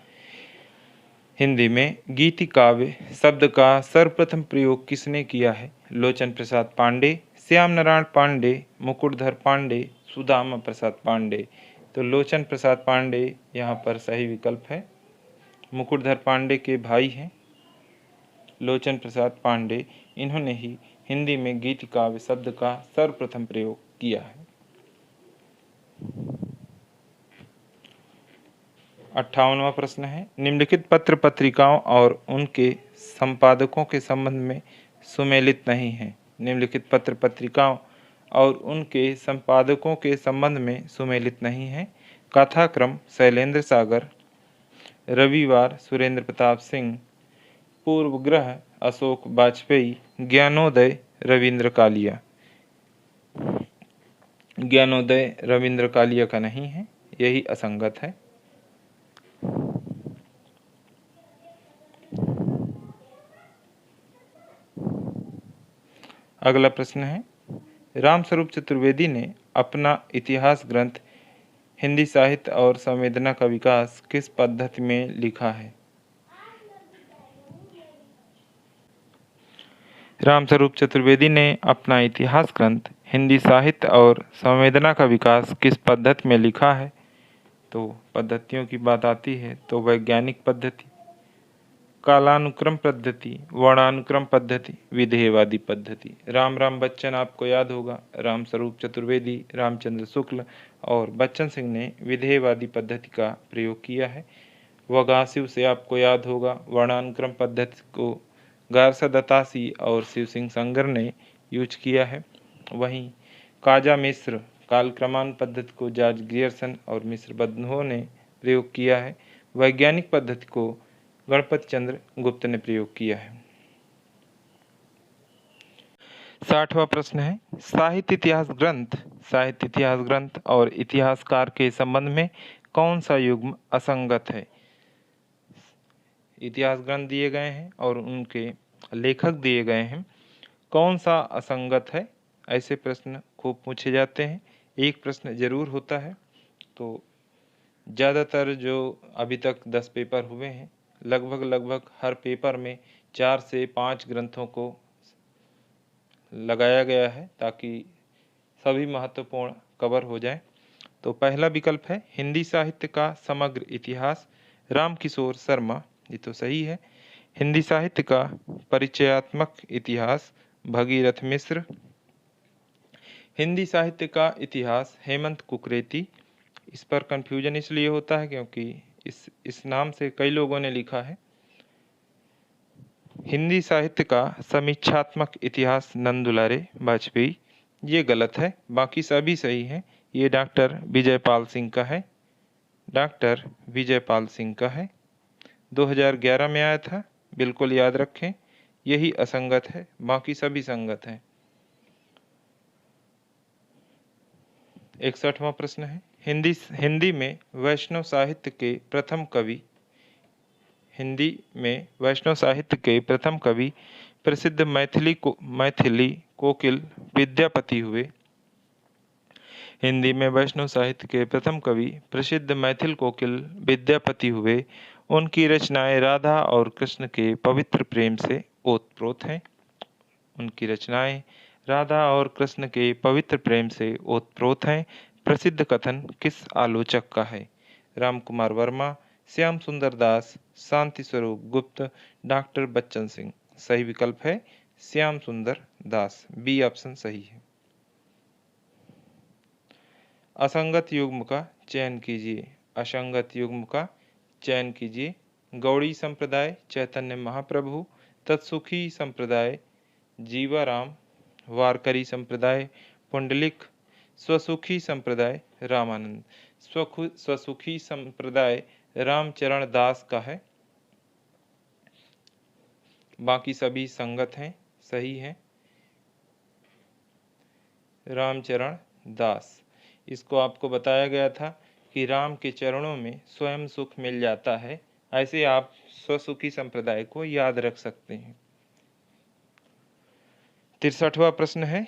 हिंदी में गीति काव्य शब्द का सर्वप्रथम प्रयोग किसने किया है? लोचन प्रसाद पांडे, श्याम नारायण पांडे, मुकुटधर पांडे, सुदामा प्रसाद पांडे। तो लोचन प्रसाद पांडे यहाँ पर सही विकल्प है। मुकुटधर पांडे के भाई हैं लोचन प्रसाद पांडे, इन्होंने ही हिंदी में गीति काव्य शब्द का सर्वप्रथम प्रयोग किया है। 58वां प्रश्न है, निम्नलिखित पत्र पत्रिकाओं और उनके संपादकों के संबंध में सुमेलित नहीं है। निम्नलिखित पत्र पत्रिकाओं और उनके संपादकों के संबंध में सुमेलित नहीं है। कथाक्रम शैलेंद्र सागर, रविवार सुरेंद्र प्रताप सिंह, पूर्वग्रह अशोक वाजपेयी, ज्ञानोदय रविंद्र कालिया। ज्ञानोदय रविंद्र कालिया का नहीं है, यही असंगत है। अगला प्रश्न है, रामस्वरूप चतुर्वेदी ने अपना इतिहास ग्रंथ हिंदी साहित्य और संवेदना का विकास किस पद्धति में लिखा है? रामस्वरूप चतुर्वेदी ने अपना इतिहास ग्रंथ हिंदी साहित्य और संवेदना का विकास किस पद्धति में लिखा है? तो पद्धतियों की बात आती है तो वैज्ञानिक पद्धति, कालानुक्रम पद्धति, वर्णानुक्रम पद्धति, विधेयवादी पद्धति। राम बच्चन आपको याद होगा, रामस्वरूप चतुर्वेदी, रामचंद्र शुक्ल और बच्चन सिंह ने विधेयवादी पद्धति का प्रयोग किया है। वगासिव से आपको याद होगा, वर्णानुक्रम पद्धति को गारसा दत्तासी और शिव सिंह संगर ने यूज किया है। वहीं काजा मिश्र कालक्रमान पद्धति को जॉर्ज ग्रियर्सन और मिश्र बंधुओं ने प्रयोग किया है। वैज्ञानिक पद्धति को गणपति चंद्र गुप्त ने प्रयोग किया है। 60वां प्रश्न है, साहित्य इतिहास ग्रंथ और इतिहासकार के संबंध में कौन सा युग्म असंगत है? इतिहास ग्रंथ दिए गए हैं और उनके लेखक दिए गए हैं, कौन सा असंगत है? ऐसे प्रश्न खूब पूछे जाते हैं। एक प्रश्न जरूर होता है। तो ज़्यादातर जो अभी तक 10 पेपर हुए हैं, लगभग हर पेपर में 4 से 5 ग्रंथों को लगाया गया है ताकि सभी महत्वपूर्ण कवर हो जाए। तो पहला विकल्प है हिंदी साहित्य का समग्र इतिहास, रामकिशोर शर्मा, ये तो सही है। हिंदी साहित्य का परिचयात्मक इतिहास, भगीरथ मिश्र। हिंदी साहित्य का इतिहास, हेमंत कुकरेती। इस पर कंफ्यूजन इसलिए होता है क्योंकि इस नाम से कई लोगों ने लिखा है। हिंदी साहित्य का समीक्षात्मक इतिहास, नंदुलारे वाजपेयी। ये गलत है, बाकी सभी सही हैं। ये डॉक्टर विजयपाल सिंह का है, डॉक्टर विजयपाल सिंह का है। 2011 में आया था, बिल्कुल याद रखें। यही असंगत है, बाकी सभी संगत हैं। 61वां प्रश्न है, हिंदी में वैष्णव साहित्य के प्रथम कवि प्रसिद्ध मैथिली कोकिल विद्यापति हुए। हिंदी में वैष्णव साहित्य के प्रथम कवि प्रसिद्ध मैथिल कोकिल विद्यापति हुए। उनकी रचनाएं राधा और कृष्ण के पवित्र प्रेम से ओतप्रोत हैं। उनकी रचनाएं राधा और कृष्ण के पवित्र प्रेम से ओतप्रोत हैं। प्रसिद्ध कथन किस आलोचक का है? राम कुमार वर्मा, श्याम सुंदर दास, शांति स्वरूप गुप्त, डॉक्टर बच्चन सिंह। सही विकल्प है श्याम सुंदर दास, बी ऑप्शन सही है। असंगत युग्म का चयन कीजिए। असंगत युग्म का चयन कीजिए। गौड़ी संप्रदाय चैतन्य महाप्रभु, तत्सुखी संप्रदाय जीवाराम, वारकरी संप्रदाय पुंडलिक, स्वसुखी संप्रदाय रामानंद। स्वसुखी संप्रदाय रामचरण दास का है, बाकी सभी संगत हैं, सही है। रामचरण दास, इसको आपको बताया गया था कि राम के चरणों में स्वयं सुख मिल जाता है। ऐसे आप स्वसुखी संप्रदाय को याद रख सकते हैं। 63वां प्रश्न है,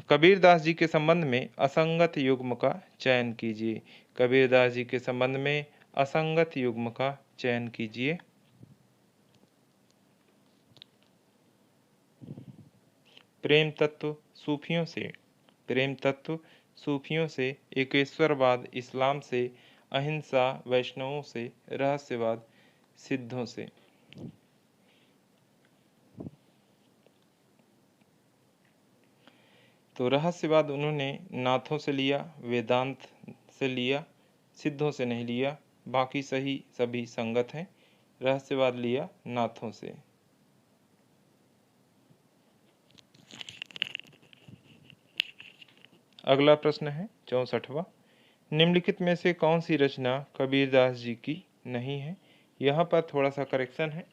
कबीरदास जी के संबंध में असंगत युग्म का चयन कीजिए। कबीरदास जी के संबंध में असंगत युग्म का चयन कीजिए। प्रेम तत्व सूफियों से, एकेश्वरवाद इस्लाम से, अहिंसा वैष्णवों से, रहस्यवाद सिद्धों से। तो रहस्यवाद उन्होंने नाथों से लिया, वेदांत से लिया, सिद्धों से नहीं लिया। बाकी सभी संगत हैं। रहस्यवाद लिया नाथों से। अगला प्रश्न है 64वां, निम्नलिखित में से कौन सी रचना कबीरदास जी की नहीं है? यहाँ पर थोड़ा सा करेक्शन है,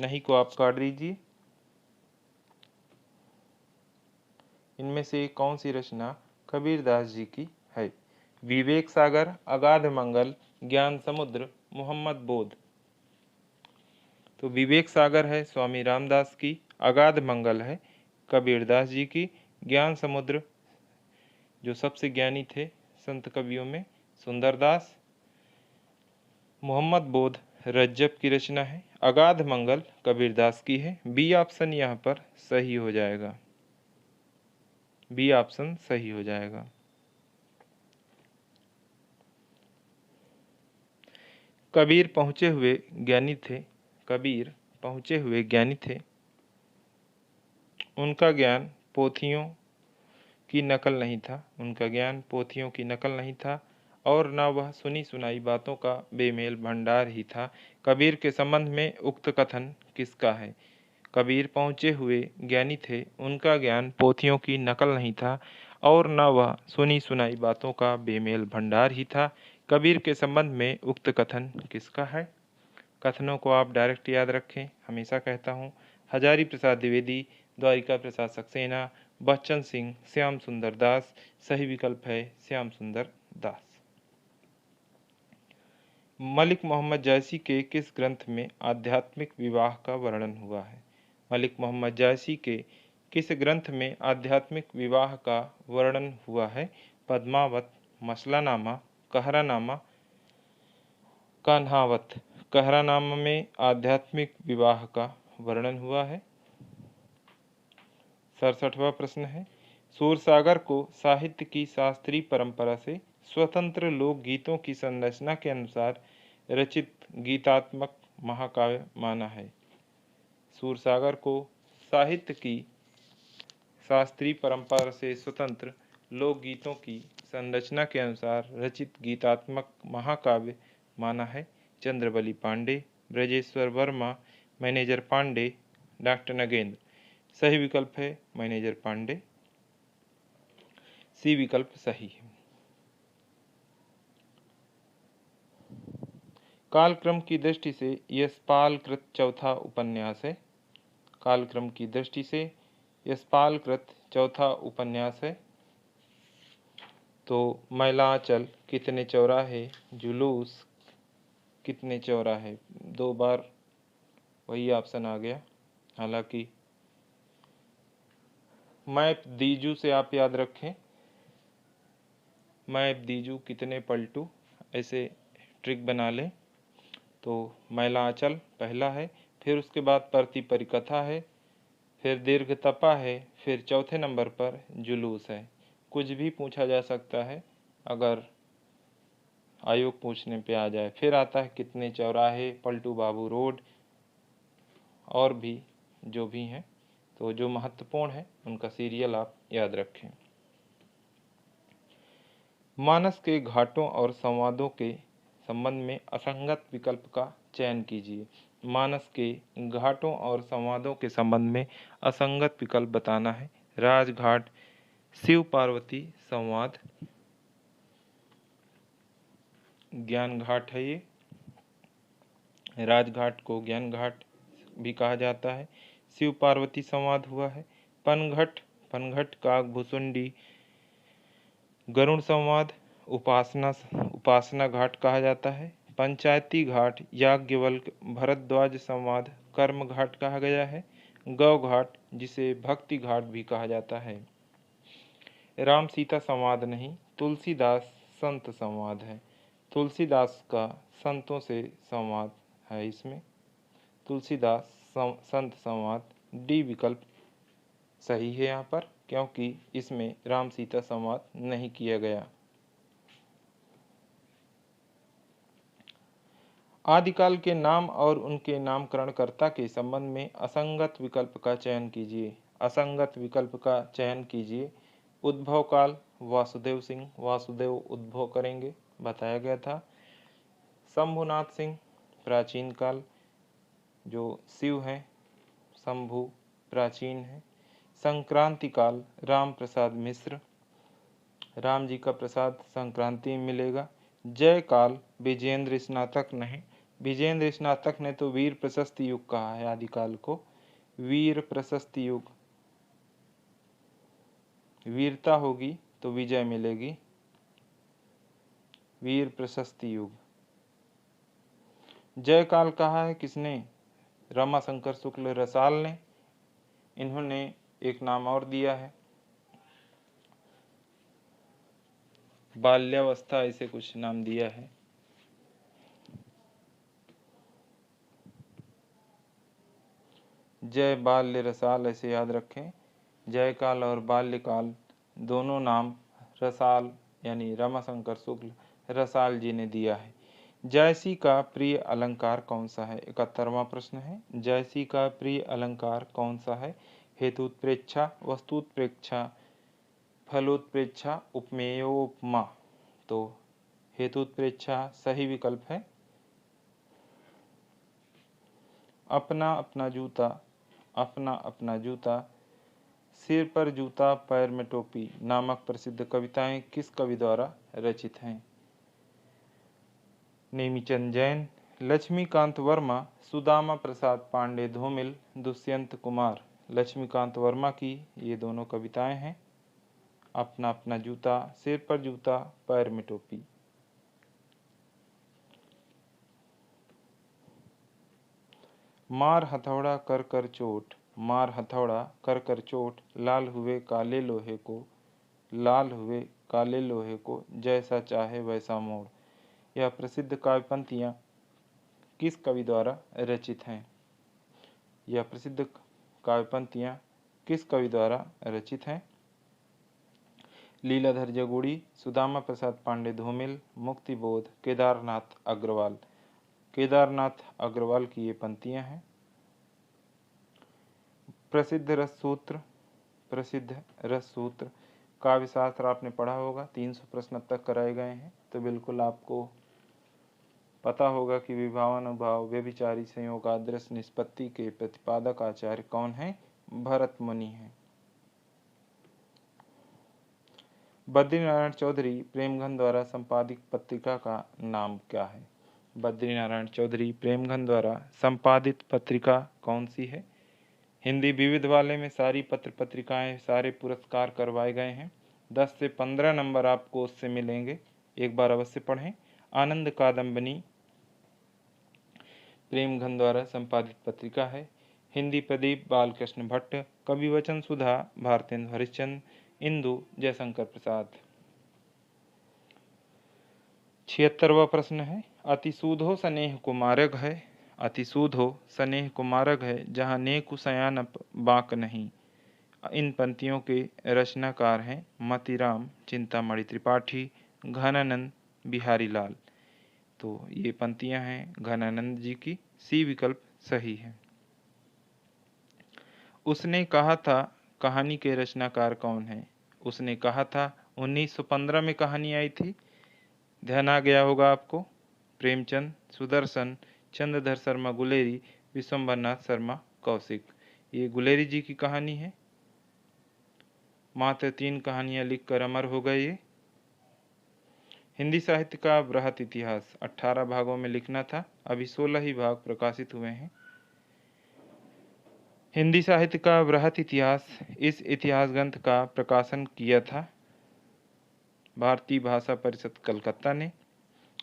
नहीं को आप काट दीजिए। इनमें से कौन सी रचना कबीरदास जी की है? विवेक सागर, अगाध मंगल, ज्ञान समुद्र, मोहम्मद बोध। तो विवेक सागर है स्वामी रामदास की, अगाध मंगल है कबीरदास जी की। ज्ञान समुद्र जो सबसे ज्ञानी थे संत कवियों में सुंदरदास। मोहम्मद बोध रज्जब की रचना है। अगाध मंगल कबीरदास की है। बी ऑप्शन यहाँ पर सही हो जाएगा। बी ऑप्शन सही हो जाएगा। कबीर पहुँचे हुए ज्ञानी थे। कबीर पहुँचे हुए ज्ञानी थे। उनका ज्ञान पोथियों की नकल नहीं था। उनका ज्ञान पोथियों की नकल नहीं था और न वह सुनी सुनाई बातों का बेमेल भंडार ही था। कबीर के संबंध में उक्त कथन किसका है? कबीर पहुँचे हुए ज्ञानी थे। उनका ज्ञान पोथियों की नकल नहीं था और न वह सुनी सुनाई बातों का बेमेल भंडार ही था। कबीर के संबंध में उक्त कथन किसका है? कथनों को आप डायरेक्ट याद रखें। हमेशा कहता हूँ हजारी प्रसाद द्विवेदी, द्वारिका प्रसाद सक्सेना, बच्चन सिंह, श्याम सुंदर दास। सही विकल्प है श्याम सुंदर दास। मलिक मोहम्मद जायसी के किस ग्रंथ में आध्यात्मिक विवाह का वर्णन हुआ है? मलिक मोहम्मद जायसी के किस ग्रंथ में आध्यात्मिक विवाह का वर्णन हुआ है? पद्मावत, मसलानामा, कहरानामा, कान्हावत। कहरानामा में आध्यात्मिक विवाह का वर्णन हुआ है। 67वां प्रश्न है, सूरसागर को साहित्य की शास्त्रीय परंपरा से स्वतंत्र लोक गीतों की संरचना के अनुसार रचित गीतात्मक महाकाव्य माना है। सूरसागर को साहित्य की शास्त्रीय परंपरा से स्वतंत्र लोकगीतों की संरचना के अनुसार रचित गीतात्मक महाकाव्य माना है। Chandrabali Pandey, Brajeshwar Verma, Manager Pandey, doctor Nagendra. सही विकल्प है मैनेजर पांडे। सी विकल्प सही है। कालक्रम की दृष्टि से यशपाल कृत चौथा उपन्यास है। कालक्रम की दृष्टि से यशपाल कृत चौथा उपन्यास है। तो मैलांचल कितने चौराहे, जुलूस कितने चौराहे, 2 बार वही ऑप्शन आ गया। हालांकि मैप दीजू से आप याद रखें, मैप दीजू कितने पलटू, ऐसे ट्रिक बना लें। तो मैलांचल पहला है, फिर उसके बाद परती परिकथा है, फिर दीर्घ तपा है, फिर चौथे नंबर पर जुलूस है। कुछ भी पूछा जा सकता है अगर आयोग पूछने पे आ जाए। फिर आता है कितने चौराहे, पलटू बाबू रोड और भी जो भी हैं। तो जो महत्वपूर्ण है उनका सीरियल आप याद रखें। मानस के घाटों और संवादों के संबंध में असंगत विकल्प का चयन कीजिए। मानस के घाटों और संवादों के संबंध में असंगत विकल्प बताना है। राजघाट शिव पार्वती संवाद, ज्ञान घाट है ये। राजघाट को ज्ञान घाट भी कहा जाता है। शिव पार्वती संवाद हुआ है। पनघट, पनघट काकभुसुंडी गरुड़ संवाद, उपासना घाट कहा जाता है। पंचायती घाट याज्ञवल्क्य भरद्वाज संवाद कर्म घाट कहा गया है। गौ घाट जिसे भक्ति घाट भी कहा जाता है। राम सीता संवाद नहीं, तुलसीदास संत संवाद है। तुलसीदास का संतों से संवाद है इसमें। तुलसीदास संत संवाद। डी विकल्प सही है यहाँ पर, क्योंकि इसमें राम सीता संवाद नहीं किया गया। आदिकाल के नाम और उनके नामकरणकर्ता के संबंध में असंगत विकल्प का चयन कीजिए। असंगत विकल्प का चयन कीजिए। उद्भव काल वासुदेव सिंह, वासुदेव उद्भव करेंगे बताया गया था। शंभुनाथ सिंह प्राचीन काल, जो शिव हैं शंभु प्राचीन है। संक्रांति काल राम प्रसाद मिश्र, राम जी का प्रसाद संक्रांति में मिलेगा। जय काल विजेंद्र स्नातक नहीं, विजेंद्र स्नातक ने तो वीर प्रशस्ति युग कहा है आदिकाल को। वीर प्रशस्ति युग, वीरता होगी तो विजय मिलेगी। वीर प्रशस्ति युग। जय काल कहा है किसने? रमाशंकर शुक्ल रसाल ने। इन्होंने एक नाम और दिया है, बाल्यावस्था, ऐसे कुछ नाम दिया है। जय बाल्य रसाल ऐसे याद रखें। जयकाल और बाल्यकाल दोनों नाम रसाल यानी रमाशंकर शुक्ल रसाल जी ने दिया है। जयसी का प्रिय अलंकार कौन सा है? 71वां प्रश्न है। जयसी का प्रिय अलंकार कौन सा है? हेतुत्प्रेक्षा, वस्तुत्प्रेक्षा, फलोत्प्रेक्षा, उपमेयोपमा। तो हेतुत्प्रेक्षा सही विकल्प है। अपना अपना जूता, अपना अपना जूता, सिर पर जूता पैर में टोपी नामक प्रसिद्ध कविताएं किस कवि द्वारा रचित हैं? नेमीचंद जैन, लक्ष्मीकांत वर्मा, सुदामा प्रसाद पांडे धूमिल, दुष्यंत कुमार। लक्ष्मीकांत वर्मा की ये दोनों कविताएं हैं। अपना अपना जूता, सिर पर जूता पैर में टोपी। मार हथौड़ा कर कर चोट, मार हथौड़ा कर कर चोट, लाल हुए काले लोहे को, लाल हुए काले लोहे को, जैसा चाहे वैसा मोड़। यह प्रसिद्ध काव्य पंक्तियां किस कवि द्वारा रचित हैं? यह प्रसिद्ध काव्य पंक्तियां किस कवि द्वारा रचित हैं? लीलाधर जगुड़ी, सुदामा प्रसाद पांडे धूमिल, मुक्तिबोध, केदारनाथ अग्रवाल। केदारनाथ अग्रवाल की ये पंक्तियां हैं। प्रसिद्ध रस सूत्र, प्रसिद्ध रस सूत्र काव्य शास्त्र आपने पढ़ा होगा, 300 प्रश्न अब तक कराए गए हैं, तो बिल्कुल आपको पता होगा कि विभावानुभाव व्यभिचारी संयोगादृश निष्पत्ति के प्रतिपादक आचार्य कौन है? भरत मुनि हैं। बद्रीनारायण चौधरी प्रेमघन द्वारा संपादित पत्रिका का नाम क्या है? बद्रीनारायण चौधरी प्रेमघन द्वारा संपादित पत्रिका कौन सी है? हिंदी विविध वाले में सारी पत्र पत्रिकाएं सारे पुरस्कार करवाए गए हैं। 10 से 15 नंबर आपको उससे मिलेंगे, एक बार अवश्य पढ़ें। आनंद कादम्बनी प्रेमघन द्वारा संपादित पत्रिका है। हिंदी प्रदीप बालकृष्ण भट्ट, कवि वचन सुधा भारतेंद्र हरिश्चंद्र, इंदु जयशंकर प्रसाद। 76वां प्रश्न है। अतिसूधो स्नेह कुमारक है, अतिसूधो स्नेह कुमारक है, जहाँ नेकु सयानप बाक नहीं। इन पंक्तियों के रचनाकार हैं मतीराम चिंतामणि त्रिपाठी, घनानंद बिहारी लाल। तो ये पंक्तियां हैं घनानंद जी की, सी विकल्प सही है। उसने कहा था कहानी के रचनाकार कौन है? उसने कहा था 1915 में कहानी आई थी, ध्यान आ गया होगा आपको। प्रेमचंद, सुदर्शन, चंद्रधर शर्मा गुलेरी, विश्वम्भरनाथ शर्मा कौशिक। ये गुलेरी जी की कहानी है। मात्र 3 कहानियां लिखकर अमर हो गए ये। हिंदी साहित्य का बृहत इतिहास 18 भागों में लिखना था, अभी 16 ही भाग प्रकाशित हुए हैं। हिंदी साहित्य का बृहत इतिहास, इस इतिहास ग्रंथ का प्रकाशन किया था भारतीय भाषा परिषद कलकत्ता ने,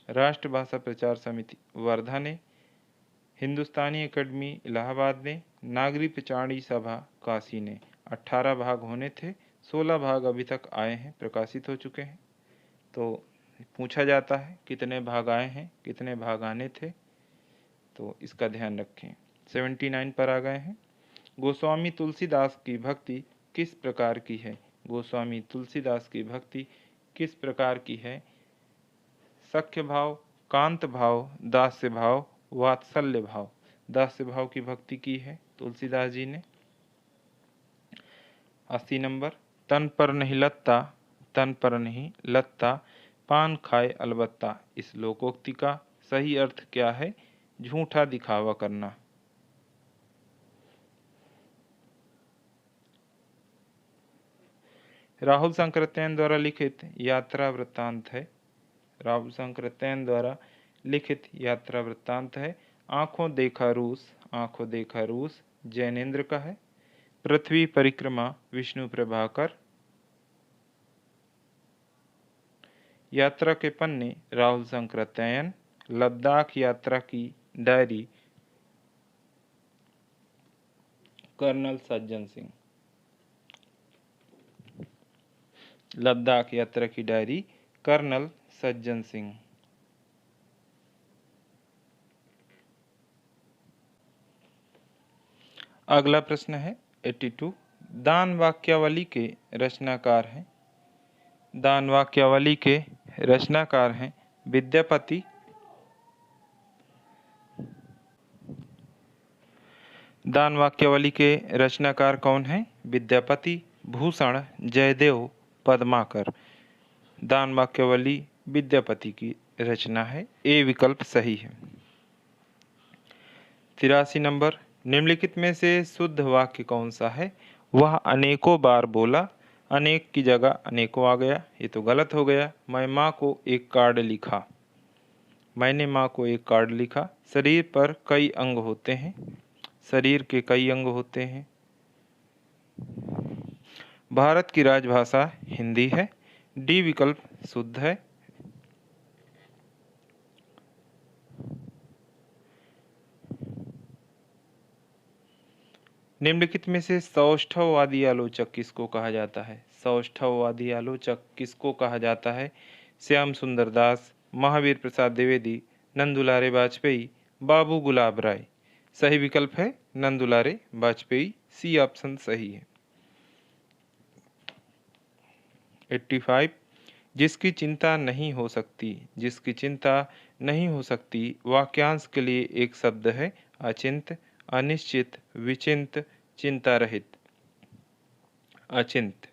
राष्ट्रभाषा प्रचार समिति वर्धा ने, हिंदुस्तानी एकेडमी इलाहाबाद ने, नागरी प्रचारणी सभा काशी ने। 18 भाग होने थे, 16 भाग अभी तक आए हैं, प्रकाशित हो चुके हैं। तो पूछा जाता है कितने भाग आए हैं, कितने भाग आने थे, तो इसका ध्यान रखें। 79 पर आ गए हैं। गोस्वामी तुलसीदास की भक्ति किस प्रकार की है? गोस्वामी तुलसीदास की भक्ति किस प्रकार की है? सख्य भाव, कांत भाव, दास्य भाव, वात्सल्य भाव। दास्य भाव की भक्ति की है तुलसीदास जी ने। 80 नंबर। तन पर नहीं लत्ता, तन पर नहीं लत्ता, पान खाए अलबत्ता। इस लोकोक्ति का सही अर्थ क्या है? झूठा दिखावा करना। राहुल सांकृत्यायन द्वारा लिखित यात्रा वृत्तांत है। राहुल सांकृत्यायन द्वारा लिखित यात्रा वृत्तांत है। आंखों देखा रूस, आंखों देखा रूस जैनेन्द्र का है। पृथ्वी परिक्रमा विष्णु प्रभाकर। यात्रा के पन्ने राहुल सांकृत्यायन। लद्दाख यात्रा की डायरी कर्नल सज्जन सिंह। लद्दाख यात्रा की डायरी कर्नल सज्जन सिंह। अगला प्रश्न है 82। दान वाक्यावली के रचनाकार हैं। दान वाक्यावली के रचनाकार हैं विद्यापति, दान वाक्यावली के रचनाकार कौन हैं? विद्यापति, भूषण, जयदेव, पद्माकर। दान वाक्यावली विद्यापति की रचना है। ए विकल्प सही है। 83 नंबर, निम्नलिखित में से शुद्ध वाक्य कौन सा है? वह अनेकों बार बोला। अनेक की जगह अनेकों आ गया, ये तो गलत हो गया। मैं माँ को एक कार्ड लिखा, मैंने माँ को एक कार्ड लिखा। शरीर पर कई अंग होते हैं, शरीर के कई अंग होते हैं। भारत की राजभाषा हिंदी है। डी विकल्प शुद्ध है। निम्नलिखित में से सौष्ठववादी आलोचक किसको कहा जाता है? सौष्ठववादी आलोचक किसको कहा जाता है? श्याम सुंदर दास, महावीर प्रसाद द्विवेदी, नंदुलारे वाजपेयी, बाबू गुलाब राय। सही विकल्प है नंदुलारे वाजपेयी, सी ऑप्शन सही है। 85। जिसकी चिंता नहीं हो सकती, जिसकी चिंता नहीं हो सकती वाक्यांश के लिए एक शब्द है अचिंत, अनिश्चित, विचिंत, चिंता रहित। अचिंत।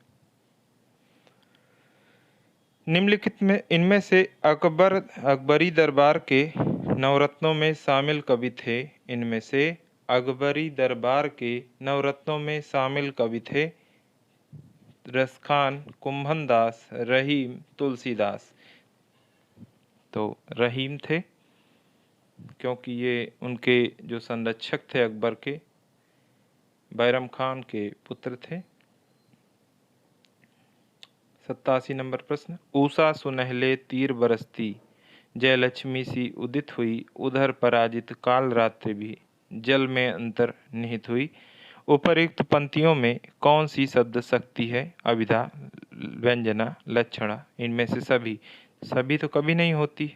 निम्नलिखित में इनमें से अकबरी दरबार के नवरत्नों में शामिल कवि थे। इनमें से अकबरी दरबार के नवरत्नों में शामिल कवि थे रसखान, कुंभन दास, रहीम, तुलसीदास। तो रहीम थे, क्योंकि ये उनके जो संरक्षक थे अकबर के, बैरम खान के पुत्र थे। 87 नंबर प्रश्न, ऊषा सुनहले तीर बरसती, जयलक्ष्मी सी उदित हुई, उधर पराजित काल रात्रि भी, जल में अंतर निहित हुई। उपरोक्त पंक्तियों में कौन सी शब्द शक्ति है? अभिधा, व्यंजना, लक्षणा। इनमें से सभी। सभी तो कभी नहीं होती,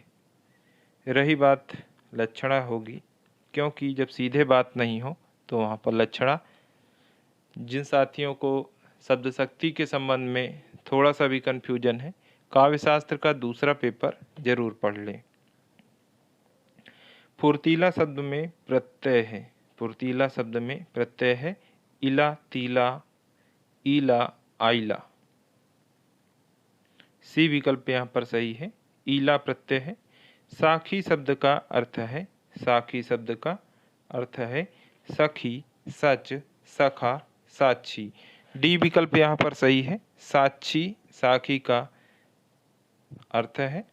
रही बात लक्षणा होगी, क्योंकि जब सीधे बात नहीं हो तो वहाँ पर लक्षणा। जिन साथियों को शब्द शक्ति के संबंध में थोड़ा सा भी कन्फ्यूजन है, काव्यशास्त्र का दूसरा पेपर जरूर पढ़ लें। फुर्तीला शब्द में प्रत्यय है, फुर्तीला शब्द में प्रत्यय है इला, तीला, ईला, आइला। सी विकल्प यहाँ पर सही है, ईला प्रत्यय है। साखी शब्द का अर्थ है, साखी शब्द का अर्थ है सखी, सच, सखा, साक्षी। डी विकल्प यहाँ पर सही है, साक्षी साखी का अर्थ है।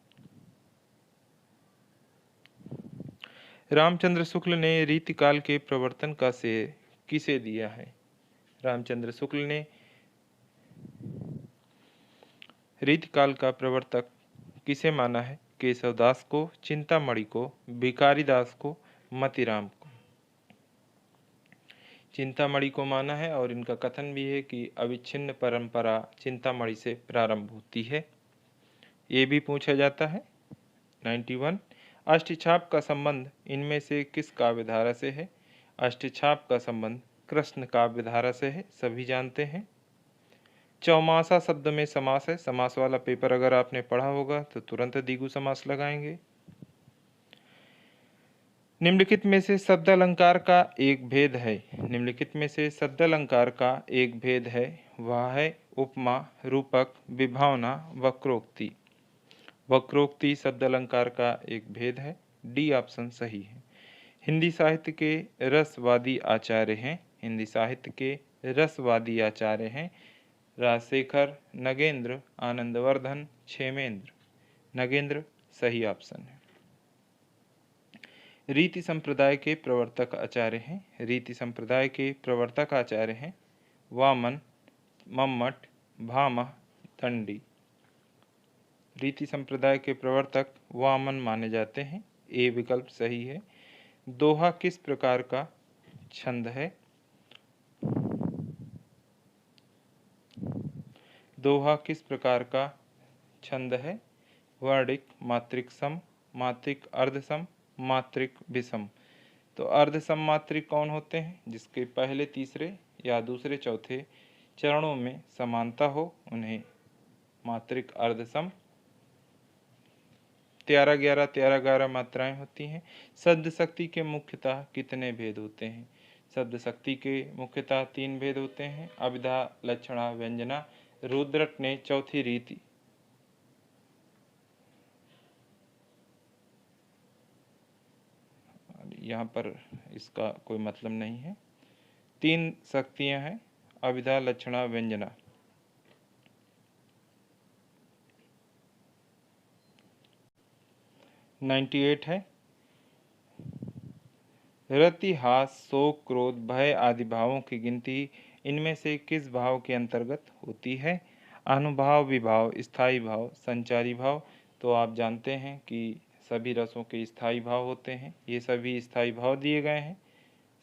रामचंद्र शुक्ल ने रीतिकाल के प्रवर्तन का श्रेय किसे दिया है? रामचंद्र शुक्ल ने रीतिकाल का प्रवर्तक किसे माना है? केशवदास को, चिंतामणि को, भिखारी दास को, मतीराम को। चिंतामणि को माना है और इनका कथन भी है कि अविच्छिन्न परंपरा चिंतामणि से प्रारंभ होती है। ये भी पूछा जाता है। 91। अष्टछाप का संबंध इनमें से किस काव्यधारा से है? अष्टछाप का संबंध कृष्ण काव्यधारा से है, सभी जानते हैं। चौमासा शब्द में समास है, समास वाला पेपर अगर आपने पढ़ा होगा तो तुरंत द्विगु समास लगाएंगे। निम्नलिखित में से शब्द अलंकार का एक भेद है, निम्नलिखित में से शब्द अलंकार का एक भेद है, वह है उपमा, रूपक, विभावना, वक्रोक्ति। वक्रोक्ति शब्द अलंकार का एक भेद है। डी ऑप्शन सही है। हिंदी साहित्य के रसवादी आचार्य हैं, हिंदी साहित्य के रसवादी आचार्य हैं राजशेखर, नगेंद्र, आनंदवर्धन, क्षेमेंद्र। नगेंद्र सही ऑप्शन है। रीति संप्रदाय के प्रवर्तक आचार्य हैं, रीति संप्रदाय के प्रवर्तक आचार्य हैं वामन, मम्मट, भामह, दंडी। रीति संप्रदाय के प्रवर्तक वामन माने जाते हैं। ए विकल्प सही है। दोहा किस प्रकार का छंद है? दोहा किस प्रकार का छंद है? वर्णिक, मात्रिक सम, मात्रिक अर्धसम, मात्रिक विषम। तो अर्धसम मात्रिक कौन होते हैं? जिसके पहले तीसरे या दूसरे चौथे चरणों में समानता हो उन्हें मात्रिक अर्धसम। 13 11 13 11 मात्राएं होती हैं। शब्द शक्ति के मुख्यतः कितने भेद होते हैं? शब्द शक्ति के मुख्यतः 3 भेद होते हैं, अभिधा, लक्षणा, व्यंजना। रुद्रट ने चौथी रीति यहाँ पर इसका कोई मतलब नहीं है। 3 शक्तियां हैं, अभिधा, लक्षणा, व्यंजना। नाइन्टी 98 है। रति, हास, शोक, क्रोध, भय आदि भावों की गिनती इनमें से किस भाव के अंतर्गत होती है? अनुभाव, विभाव, स्थायी भाव, संचारी भाव। तो आप जानते हैं कि सभी रसों के स्थायी भाव होते हैं। ये सभी स्थायी भाव दिए गए हैं।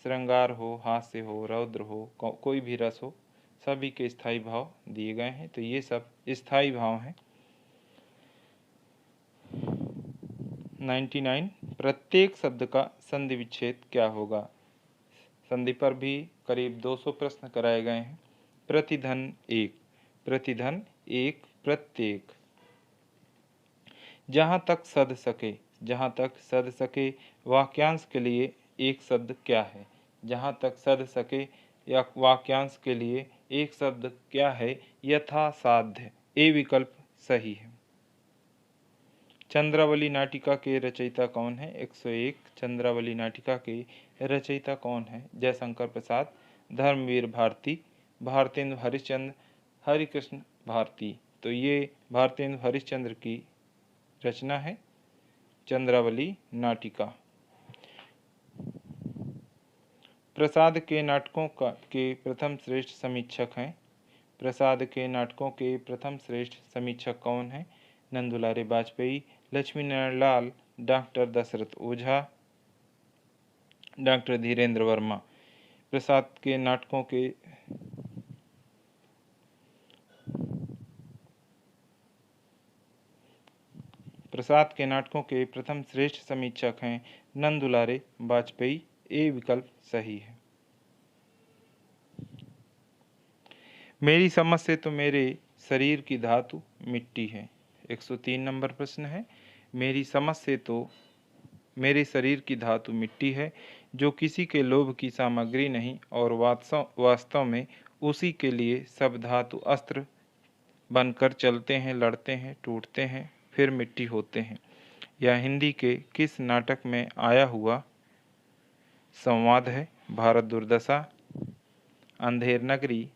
श्रृंगार हो, हास्य हो, रौद्र हो, कोई भी रस हो, सभी के स्थायी भाव दिए गए हैं। तो ये सब स्थायी भाव हैं। 99 प्रत्येक शब्द का संधि विच्छेद क्या होगा? संधि पर भी करीब 200 प्रश्न कराए गए हैं। प्रतिधन एक, प्रतिधन एक, प्रत्येक। जहां तक सध सके, जहां तक सध सके वाक्यांश के लिए एक शब्द क्या है? जहां तक सध सके या वाक्यांश के लिए एक शब्द क्या है? यथासाध्य। ए विकल्प सही है। चंद्रावली नाटिका के रचयिता कौन है? 101 चंद्रावली नाटिका के रचयिता कौन है? जयशंकर प्रसाद, धर्मवीर भारती, भारतेंदु हरिश्चंद्र, हरिकृष्ण भारती। तो ये भारतेंदु हरिश्चंद्र की रचना है चंद्रावली नाटिका। प्रसाद के नाटकों के प्रथम श्रेष्ठ समीक्षक हैं। प्रसाद के नाटकों के प्रथम श्रेष्ठ समीक्षक कौन हैं? नंदुलारे वाजपेयी, लक्ष्मी नारायण लाल, डॉक्टर दशरथ ओझा, डॉक्टर धीरेन्द्र वर्मा। प्रसाद के नाटकों के प्रथम श्रेष्ठ समीक्षक हैं नंदुलारे वाजपेयी। ए विकल्प सही है। मेरी समझ से तो मेरे शरीर की धातु मिट्टी है। 103 नंबर प्रश्न है। मेरी समझ से तो मेरे शरीर की धातु मिट्टी है, जो किसी के लोभ की सामग्री नहीं और वास्तव में उसी के लिए सब धातु अस्त्र बनकर चलते हैं, लड़ते हैं, टूटते हैं, फिर मिट्टी होते हैं। यह हिंदी के किस नाटक में आया हुआ संवाद है? भारत दुर्दशा, अंधेर नगरी,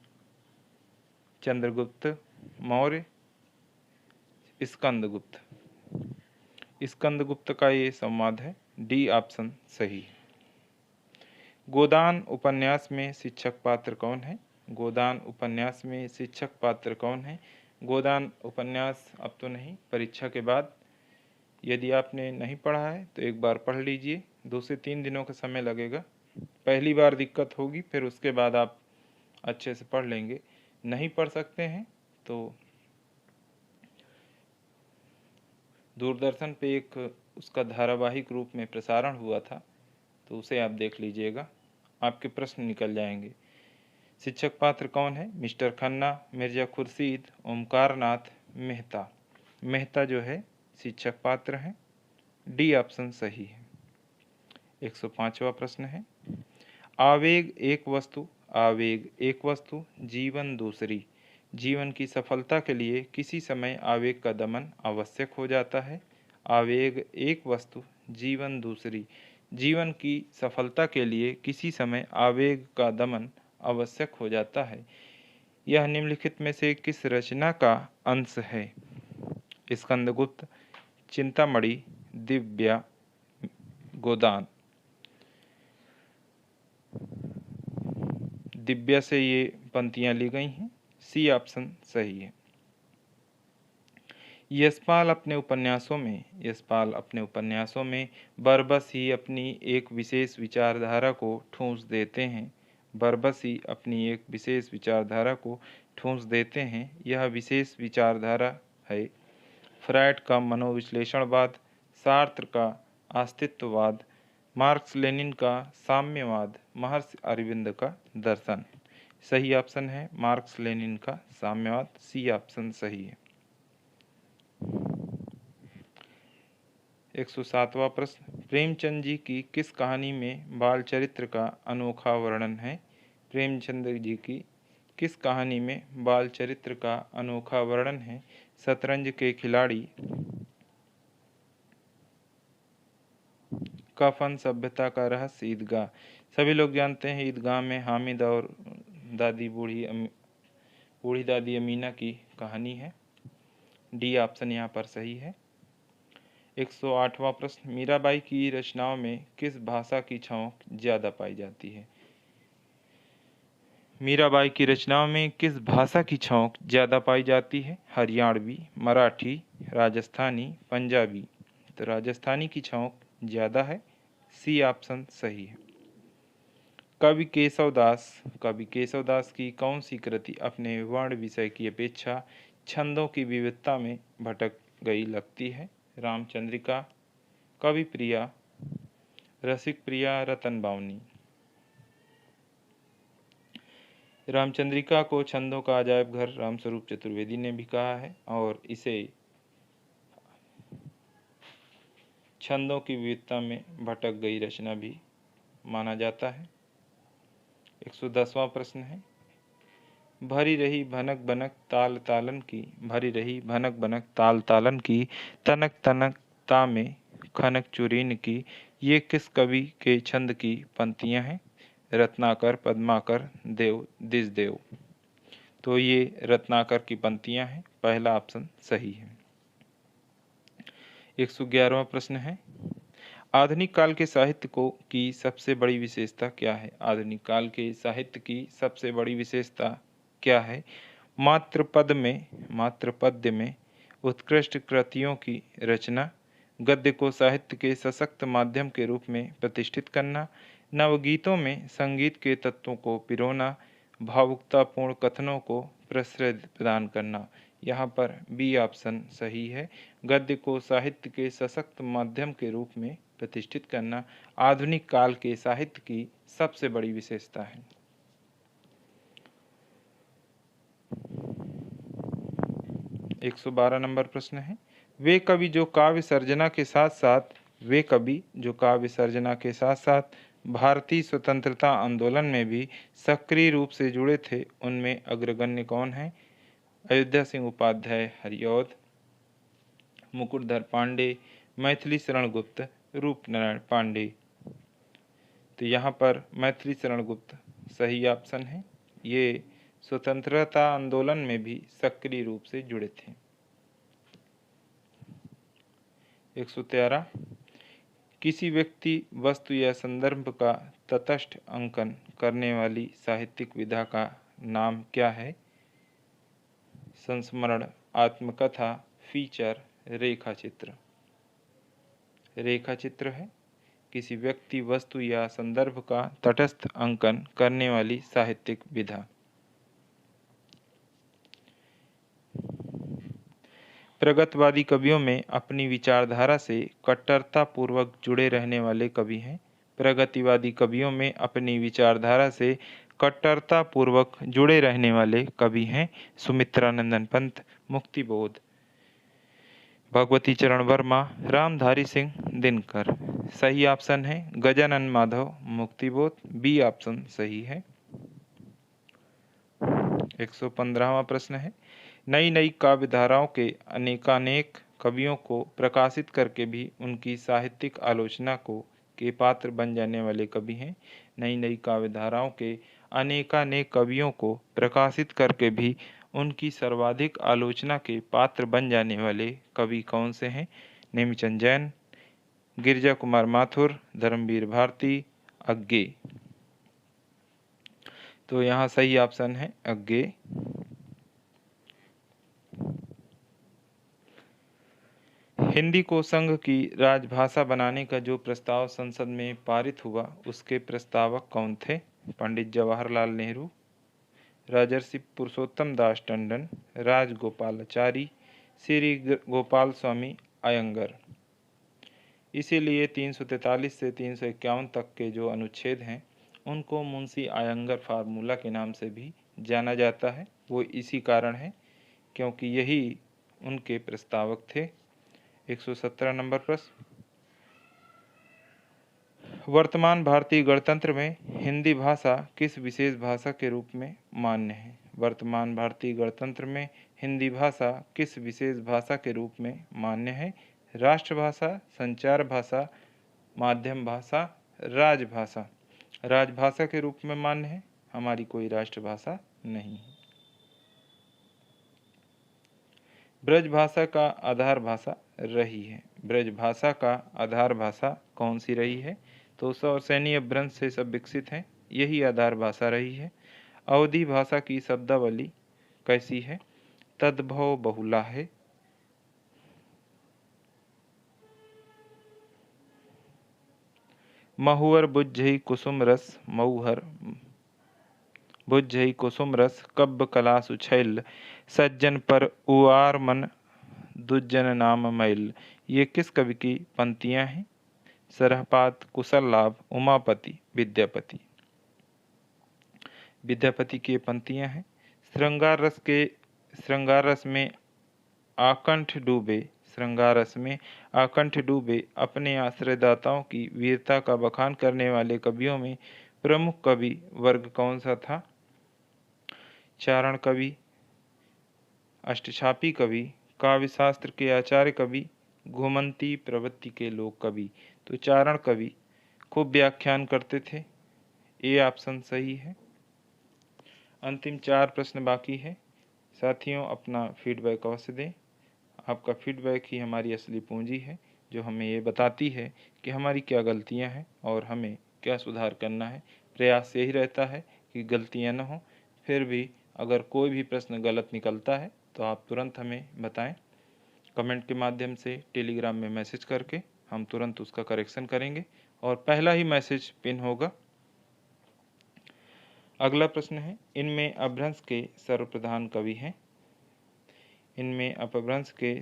चंद्रगुप्त मौर्य, स्कंदगुप्त। स्कंदगुप्त का ये संवाद है। डी ऑप्शन सही है। गोदान उपन्यास में शिक्षक पात्र कौन है? गोदान उपन्यास में शिक्षक पात्र कौन है? गोदान उपन्यास अब तो नहीं, परीक्षा के बाद यदि आपने नहीं पढ़ा है तो एक बार पढ़ लीजिए। 2 से 3 दिनों का समय लगेगा। पहली बार दिक्कत होगी, फिर उसके बाद आप अच्छे से पढ़ लेंगे। नहीं पढ़ सकते हैं तो दूरदर्शन पे एक उसका धारावाहिक रूप में प्रसारण हुआ था, तो उसे आप देख लीजिएगा, आपके प्रश्न निकल जाएंगे। शिक्षक पात्र कौन है? मिस्टर खन्ना, मिर्जा खुर्शीद, ओमकार नाथ, मेहता। मेहता जो है शिक्षक पात्र हैं। डी ऑप्शन सही है। 105वां प्रश्न है। आवेग एक वस्तु, आवेग एक वस्तु, जीवन दूसरी। जीवन की सफलता के लिए किसी समय आवेग का दमन आवश्यक हो जाता है। आवेग एक वस्तु, जीवन दूसरी। जीवन की सफलता के लिए किसी समय आवेग का दमन आवश्यक हो जाता है। यह निम्नलिखित में से किस रचना का अंश है? स्कंदगुप्त, चिंतामणि, दिव्या, गोदान। दिव्या से ये पंक्तियां ली गई हैं। सी ऑप्शन सही है। यशपाल अपने उपन्यासों में बरबस ही अपनी एक विशेष विचारधारा को ठूंस देते हैं। बरबस ही अपनी एक विशेष विचारधारा को ठूंस देते हैं, यह विशेष विचारधारा है। फ्रायड का मनोविश्लेषणवाद, सार्त्र का अस्तित्ववाद, मार्क्स लेनिन का साम्यवाद, महर्षि अरविंद का दर्शन। सही ऑप्शन है मार्क्स लेनिन का साम्यवाद, सी ऑप्शन सही है। 107वां प्रश्न, प्रेमचंद जी की किस कहानी में बाल चरित्र का अनोखा वर्णन है? प्रेमचंद जी की किस कहानी में बाल चरित्र का अनोखा वर्णन है? शतरंज के खिलाड़ी, कफन, सभ्यता का रहस्य, ईदगाह। सभी लोग जानते हैं ईदगाह में हामिद और दादी बूढ़ी दादी अमीना की कहानी है। डी ऑप्शन यहाँ पर सही है। 108वां प्रश्न, मीराबाई की रचनाओं में किस भाषा की छाँव ज्यादा पाई जाती है? मीराबाई की रचनाओं में किस भाषा की छाँव ज्यादा पाई जाती है? हरियाणवी, मराठी, राजस्थानी, पंजाबी। तो राजस्थानी की छाँव ज्यादा है, सी ऑप्शन सही है। कवि केशवदास की कौन सी कृति अपने वर्ण विषय की अपेक्षा छंदों की विविधता में भटक गई लगती है? रामचंद्रिका, कवि प्रिया, रसिक प्रिया, रतन बावनी। रामचंद्रिका को छंदों का अजायब घर रामस्वरूप चतुर्वेदी ने भी कहा है और इसे छंदों की विविधता में भटक गई रचना भी माना जाता है। 110वां प्रश्न है, भरी रही भनक बनक ताल तालन की, भरी रही भनक बनक ताल तालन की, तनक तनक ता में खनक चुरीन की, ये किस कवि के छंद की पंक्तियां हैं? रत्नाकर, पद्माकर, देव, दिशदेव। तो ये रत्नाकर की पंक्तियां हैं, पहला ऑप्शन सही है। 111वां प्रश्न है, आधुनिक काल के साहित्य को की सबसे बड़ी विशेषता क्या है? आधुनिक काल के साहित्य की सबसे बड़ी विशेषता क्या है? मात्र पद्य में उत्कृष्ट कृतियों की रचना, गद्य को साहित्य के सशक्त माध्यम के रूप में प्रतिष्ठित करना, नवगीतों में संगीत के तत्वों को पिरोना, भावुकतापूर्ण कथनों को प्रश्रय प्रदान करना। यहाँ पर बी ऑप्शन सही है, गद्य को साहित्य के सशक्त माध्यम के रूप में प्रतिष्ठित करना आधुनिक काल के साहित्य की सबसे बड़ी विशेषता है। 112 नंबर प्रश्न है, वे कवि जो काव्य सर्जना के साथ साथ भारतीय स्वतंत्रता आंदोलन में भी सक्रिय रूप से जुड़े थे, उनमें अग्रगण्य कौन है? अयोध्या सिंह उपाध्याय हरिऔध, मुकुटधर पांडे, मैथिली शरण गुप्त, रूपनारायण पांडे। तो यहाँ पर मैथिली शरण गुप्त सही ऑप्शन है, ये स्वतंत्रता आंदोलन में भी सक्रिय रूप से जुड़े थे। 113, किसी व्यक्ति, वस्तु या संदर्भ का तटस्थ अंकन करने वाली साहित्यिक विधा का नाम क्या है? संस्मरण, आत्मकथा, फीचर, रेखाचित्र। रेखाचित्र है किसी व्यक्ति, वस्तु या संदर्भ का तटस्थ अंकन करने वाली साहित्यिक विधा। प्रगतवादी कवियों में अपनी विचारधारा से कट्टरता पूर्वक जुड़े रहने वाले कवि हैं। प्रगतिवादी कवियों में अपनी विचारधारा से कट्टरता पूर्वक जुड़े रहने वाले कवि हैं सुमित्रानंदन पंत, मुक्तिबोध, भगवती चरण वर्मा, रामधारी सिंह दिनकर। सही ऑप्शन है गजानन माधव, मुक्तिबोध, बी ऑप्शन सही है। 115वां प्रश्न है, नई नई काव्य धाराओं के अनेकानेक कवियों को प्रकाशित करके भी उनकी साहित्यिक आलोचना के पात्र बन जाने वाले कवि हैं। नई नई काव्य धाराओं के अनेकानेक कवियों को प्रकाशित करके भी उनकी सर्वाधिक आलोचना के पात्र बन जाने वाले कवि कौन से हैं? नेमिचंद जैन, गिरिजा कुमार माथुर, धर्मवीर भारती, अग्गे। तो यहाँ सही ऑप्शन है अग्गे। हिंदी को संघ की राजभाषा बनाने का जो प्रस्ताव संसद में पारित हुआ, उसके प्रस्तावक कौन थे? पंडित जवाहरलाल नेहरू, राजर्षि पुरुषोत्तम दास टंडन, राजगोपालाचारी, श्री गोपाल स्वामी अयंगर। इसीलिए 343 से 351 तक के जो अनुच्छेद हैं उनको मुंशी अयंगर फार्मूला के नाम से भी जाना जाता है। वो इसी कारण है क्योंकि यही उनके प्रस्तावक थे। 117 नंबर प्रश्न, वर्तमान भारतीय गणतंत्र में हिंदी भाषा किस विशेष भाषा के रूप में मान्य है? वर्तमान भारतीय गणतंत्र में हिंदी भाषा किस विशेष भाषा के रूप में मान्य है? राष्ट्रभाषा, संचार भाषा, माध्यम भाषा, राजभाषा। राजभाषा के रूप में मान्य है, हमारी कोई राष्ट्रभाषा नहीं है। ब्रज भाषा का आधार भाषा रही है। ब्रज भाषा का आधार भाषा कौन सी रही है? तो सौरसेनी अपभ्रंश से सब विकसित हैं, यही आधार भाषा रही है। अवधी भाषा की शब्दावली कैसी है? तद्भव बहुला है। महुअर बुझई कुसुम रस, मऊहर बुझई कुसुम रस, कब्ब कला सुछैल, सज्जन पर उआर मन, दुज्जन नाम मैल। ये किस कवि की पंक्तियां हैं? सरहपात, कुशल लाभ, उमापति, विद्यापति। विद्यापति की पंक्तियां हैं। श्रृंगार रस में आकंठ डूबे, श्रृंगार रस में आकंठ डूबे अपने आश्रयदाताओं की वीरता का बखान करने वाले कवियों में प्रमुख कवि वर्ग कौन सा था? चारण कवि, अष्टछापी कवि, काव्य शास्त्र के आचार्य कवि, घुमंती प्रवृत्ति के लोक कवि। तो चारण कवि खूब व्याख्यान करते थे, ये ऑप्शन सही है। अंतिम 4 प्रश्न बाकी है। साथियों, अपना फीडबैक अवश्य दें। आपका फीडबैक ही हमारी असली पूंजी है, जो हमें ये बताती है कि हमारी क्या गलतियां हैं और हमें क्या सुधार करना है। प्रयास यही रहता है कि गलतियां न हों। फिर भी अगर कोई भी प्रश्न गलत निकलता है तो आप तुरंत हमें बताएं, कमेंट के माध्यम से, टेलीग्राम में मैसेज करके। हम तुरंत उसका करेक्शन करेंगे और पहला ही मैसेज पिन होगा। अगला प्रश्न है, इनमें अपभ्रंश के सर्वप्रधान कवि हैं? इनमें अपभ्रंश के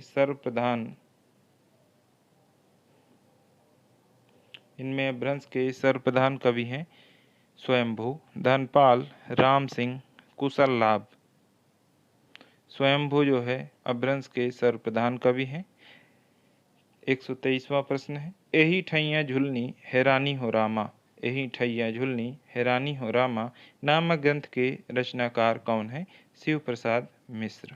सर्वप्रधान कवि हैं स्वयंभू, धनपाल, राम सिंह, कुशल लाभ। स्वयंभू जो है अपभ्रंश के सर्वप्रधान कवि हैं। 123वां प्रश्न है, एही ठैया झुलनी हैरानी हो रामा, एही ठैया झुलनी हैरानी हो रामा नामक ग्रंथ के रचनाकार कौन है? शिव प्रसाद मिश्र।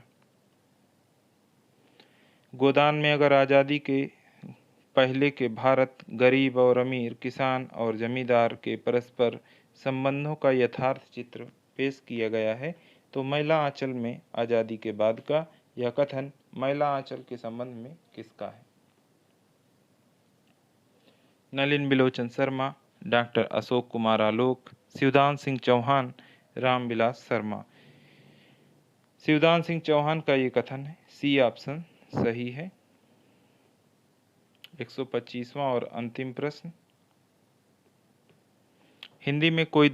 गोदान में अगर आज़ादी के पहले के भारत, गरीब और अमीर, किसान और जमींदार के परस्पर संबंधों का यथार्थ चित्र पेश किया गया है, तो मैला आंचल में आज़ादी के बाद का यह कथन मैला आंचल के संबंध में किसका है? नलिन बिलोचन शर्मा, डॉक्टर अशोक कुमार आलोक, शिवदान सिंह चौहान, रामविलास शर्मा। शिवदान सिंह चौहान का ये कथन है, सी ऑप्शन सही है। 125वां और अंतिम प्रश्न, हिंदी में कोई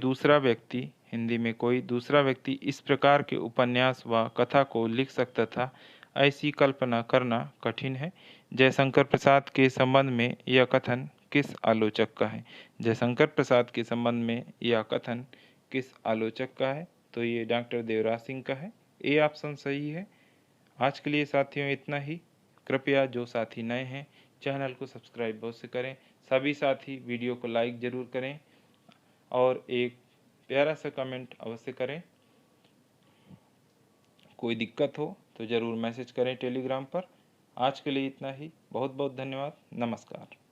दूसरा व्यक्ति इस प्रकार के उपन्यास व कथा को लिख सकता था, ऐसी कल्पना करना कठिन है। जयशंकर प्रसाद के संबंध में यह कथन किस आलोचक का है? जयशंकर प्रसाद के संबंध में यह कथन किस आलोचक का है? तो ये डॉक्टर देवराज सिंह का है। ए ऑप्शन सही है। आज के लिए साथियों इतना ही। कृपया जो साथी नए हैं चैनल को सब्सक्राइब अवश्य करें। सभी साथी वीडियो को लाइक ज़रूर करें और एक प्यारा सा कमेंट अवश्य करें। कोई दिक्कत हो तो ज़रूर मैसेज करें टेलीग्राम पर। आज के लिए इतना ही। बहुत बहुत धन्यवाद। नमस्कार।